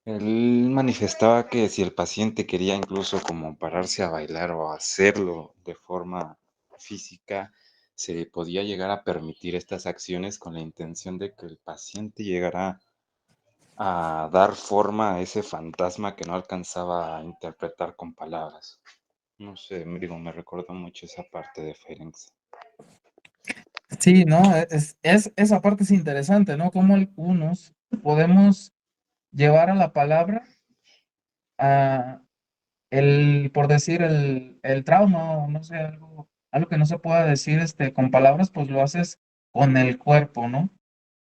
él manifestaba que si el paciente quería incluso como pararse a bailar o hacerlo de forma física, se podía llegar a permitir estas acciones con la intención de que el paciente llegara a dar forma a ese fantasma que no alcanzaba a interpretar con palabras. No sé, me recuerda mucho esa parte de Ferenczi. Sí, ¿no? Esa parte es interesante, ¿no? Cómo algunos podemos llevar a la palabra a por decir, el trauma o no sé, algo que no se pueda decir con palabras, pues lo haces con el cuerpo, ¿no?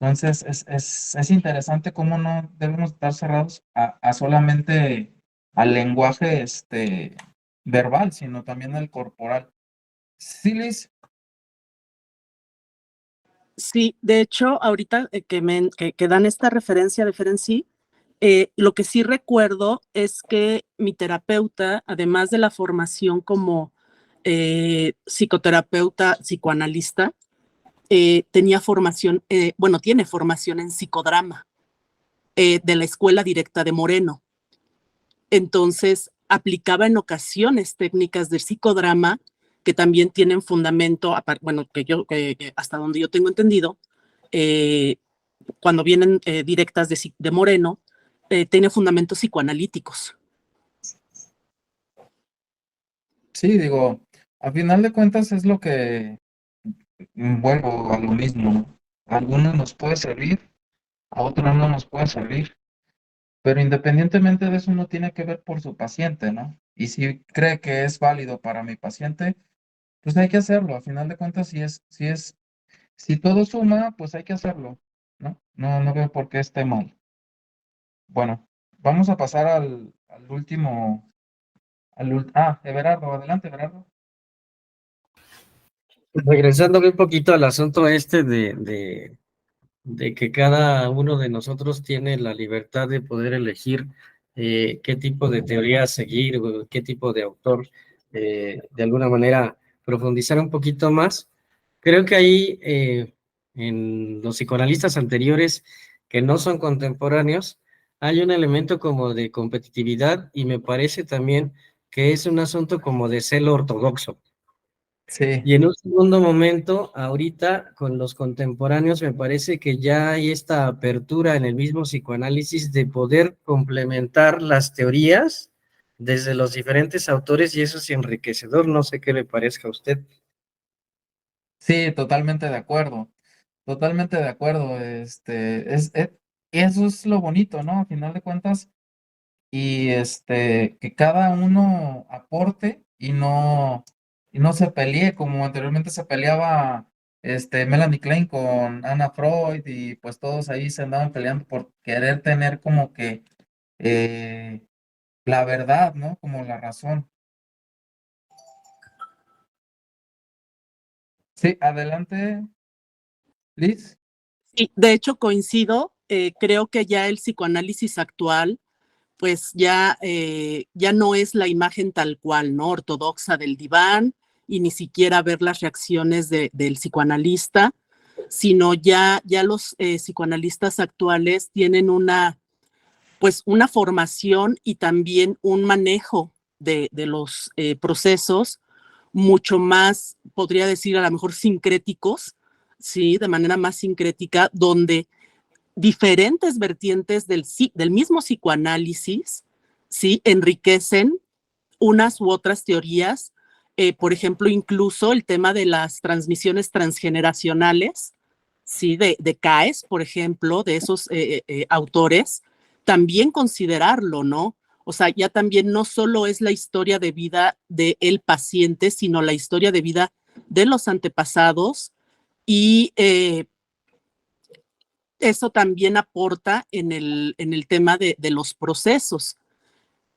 Entonces, es interesante cómo no debemos estar cerrados a solamente al lenguaje verbal, sino también al corporal. Sí, Liz. Sí, de hecho, ahorita que dan esta referencia de Ferenczi, lo que sí recuerdo es que mi terapeuta, además de la formación como psicoterapeuta, psicoanalista, tenía formación, bueno, tiene formación en psicodrama de la Escuela Directa de Moreno. Entonces, aplicaba en ocasiones técnicas de psicodrama que también tienen fundamento, bueno, que hasta donde yo tengo entendido, cuando vienen directas de Moreno, tiene fundamentos psicoanalíticos. Sí, digo, a final de cuentas es lo que vuelvo a lo mismo, ¿no? A algunos nos puede servir, a otros no nos puede servir, pero independientemente de eso uno tiene que ver por su paciente, ¿no? Y si cree que es válido para mi paciente, pues hay que hacerlo. A final de cuentas, si todo suma, pues hay que hacerlo, ¿no? No veo por qué esté mal. Bueno, vamos a pasar al último, Everardo, adelante, Everardo. Regresándome un poquito al asunto este de que cada uno de nosotros tiene la libertad de poder elegir qué tipo de teoría seguir o qué tipo de autor, de alguna manera profundizar un poquito más. Creo que ahí en los psicoanalistas anteriores que no son contemporáneos, hay un elemento como de competitividad y me parece también que es un asunto como de celo ortodoxo. Sí, Y en un segundo momento, ahorita con los contemporáneos, me parece que ya hay esta apertura en el mismo psicoanálisis de poder complementar las teorías desde los diferentes autores y eso es enriquecedor. No sé qué le parezca a usted. sí, totalmente de acuerdo. Totalmente de acuerdo. Eso es lo bonito, ¿no? A final de cuentas, y que cada uno aporte y no se pelee como anteriormente se peleaba Melanie Klein con Anna Freud y pues todos ahí se andaban peleando por querer tener como que eh, la verdad, ¿no? Como la razón. Sí, adelante, Liz. Y de hecho coincido, creo que ya el psicoanálisis actual pues ya no es la imagen tal cual, ¿no? Ortodoxa del diván y ni siquiera ver las reacciones del psicoanalista, sino ya los psicoanalistas actuales tienen pues una formación y también un manejo de los procesos mucho más, podría decir a lo mejor sincréticos, ¿sí? De manera más sincrética, donde diferentes vertientes del mismo psicoanálisis, ¿sí? Enriquecen unas u otras teorías, por ejemplo, incluso el tema de las transmisiones transgeneracionales, ¿sí? De CAES, por ejemplo, de esos autores, también considerarlo, ¿no? O sea, ya también no solo es la historia de vida del paciente, sino la historia de vida de los antepasados y eso también aporta en el tema de los procesos.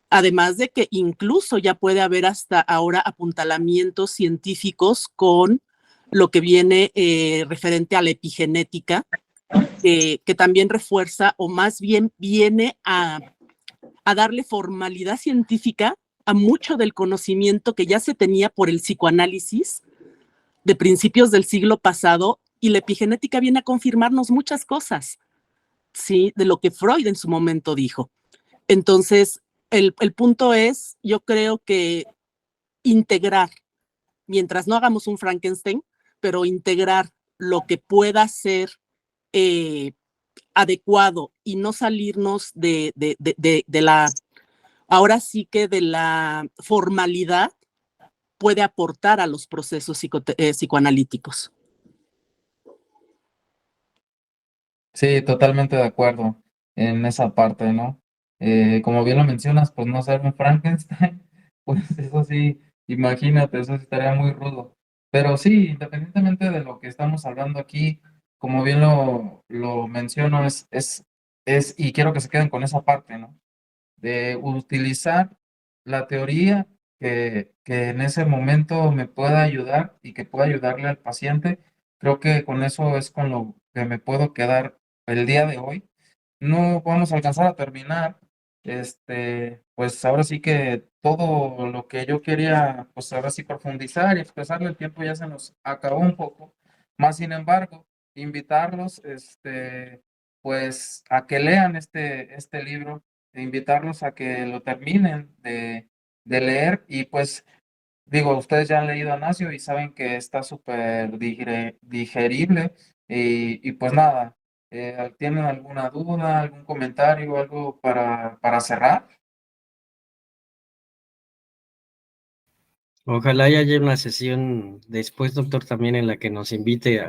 Además de que incluso ya puede haber hasta ahora apuntalamientos científicos con lo que viene referente a la epigenética, que también refuerza o más bien viene a darle formalidad científica a mucho del conocimiento que ya se tenía por el psicoanálisis de principios del siglo pasado y la epigenética viene a confirmarnos muchas cosas, ¿sí? De lo que Freud en su momento dijo. Entonces, el punto es, yo creo que integrar, mientras no hagamos un Frankenstein, pero integrar lo que pueda ser eh, adecuado y no salirnos de la, ahora sí que de la formalidad, puede aportar a los procesos psicoanalíticos. Sí, totalmente de acuerdo en esa parte, ¿no? Como bien lo mencionas, pues no ser un Frankenstein, pues eso sí, imagínate, eso sí estaría muy rudo. Pero sí, independientemente de lo que estamos hablando aquí, como bien lo menciono, y quiero que se queden con esa parte, ¿no? De utilizar la teoría que en ese momento me pueda ayudar y que pueda ayudarle al paciente. Creo que con eso es con lo que me puedo quedar el día de hoy. No vamos a alcanzar a terminar. Pues ahora sí que todo lo que yo quería, pues ahora sí profundizar y expresarle el tiempo ya se nos acabó un poco. Más sin embargo, invitarlos, pues, a que lean este libro, e invitarlos a que lo terminen de leer y pues, digo, ustedes ya han leído a Nacio y saben que está súper digerible y pues nada, ¿tienen alguna duda, algún comentario, algo para cerrar? Ojalá haya una sesión después, doctor, también en la que nos invite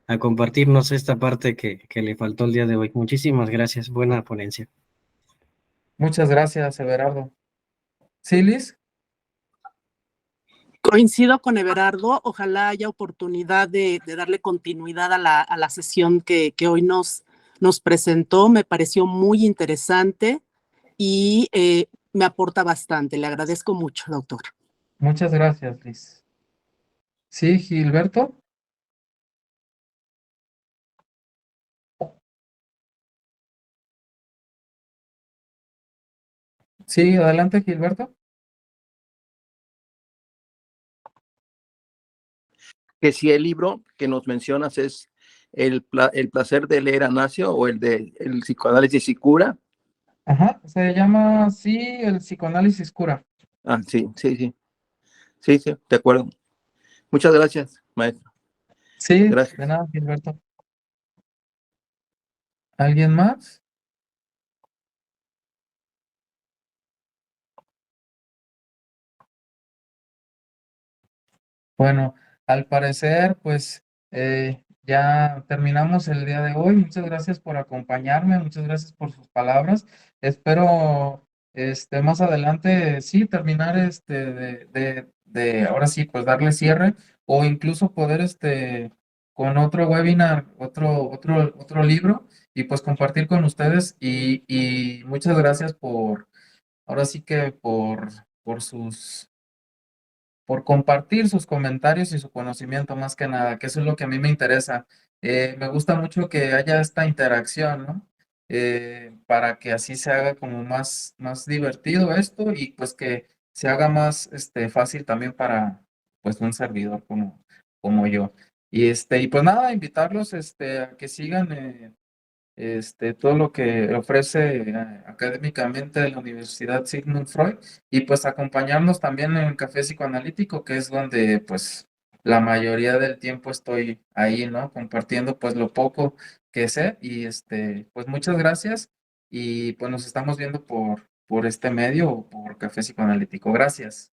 a compartirnos esta parte que le faltó el día de hoy. Muchísimas gracias. Buena ponencia. Muchas gracias, Everardo. ¿Sí, Liz? Coincido con Everardo, ojalá haya oportunidad de darle continuidad a la sesión que hoy nos presentó, me pareció muy interesante y me aporta bastante. Le agradezco mucho, doctor. Muchas gracias, Liz. ¿Sí, Gilberto? Sí, adelante, Gilberto. Que si el libro que nos mencionas es el placer de leer a Nacio o el de el psicoanálisis y cura. Ajá, se llama así el psicoanálisis cura. Ah, sí, sí, sí, sí, sí, de acuerdo. Muchas gracias, maestro. Sí, Gracias. de nada, Gilberto. ¿Alguien más? Bueno, al parecer, pues ya terminamos el día de hoy. Muchas gracias por acompañarme, muchas gracias por sus palabras. Espero más adelante sí terminar ahora sí, pues darle cierre o incluso poder con otro webinar, otro libro y pues compartir con ustedes y muchas gracias ahora sí que por por compartir sus comentarios y su conocimiento más que nada, que eso es lo que a mí me interesa. Me gusta mucho que haya esta interacción, ¿no? Para que así se haga como más divertido esto y pues que se haga más fácil también para pues un servidor como yo. Y pues nada, invitarlos a que sigan todo lo que ofrece académicamente la Universidad Sigmund Freud y pues acompañarnos también en el café psicoanalítico, que es donde pues la mayoría del tiempo estoy ahí, ¿no? Compartiendo pues lo poco que sé y pues muchas gracias y pues nos estamos viendo por este medio o por café psicoanalítico. Gracias.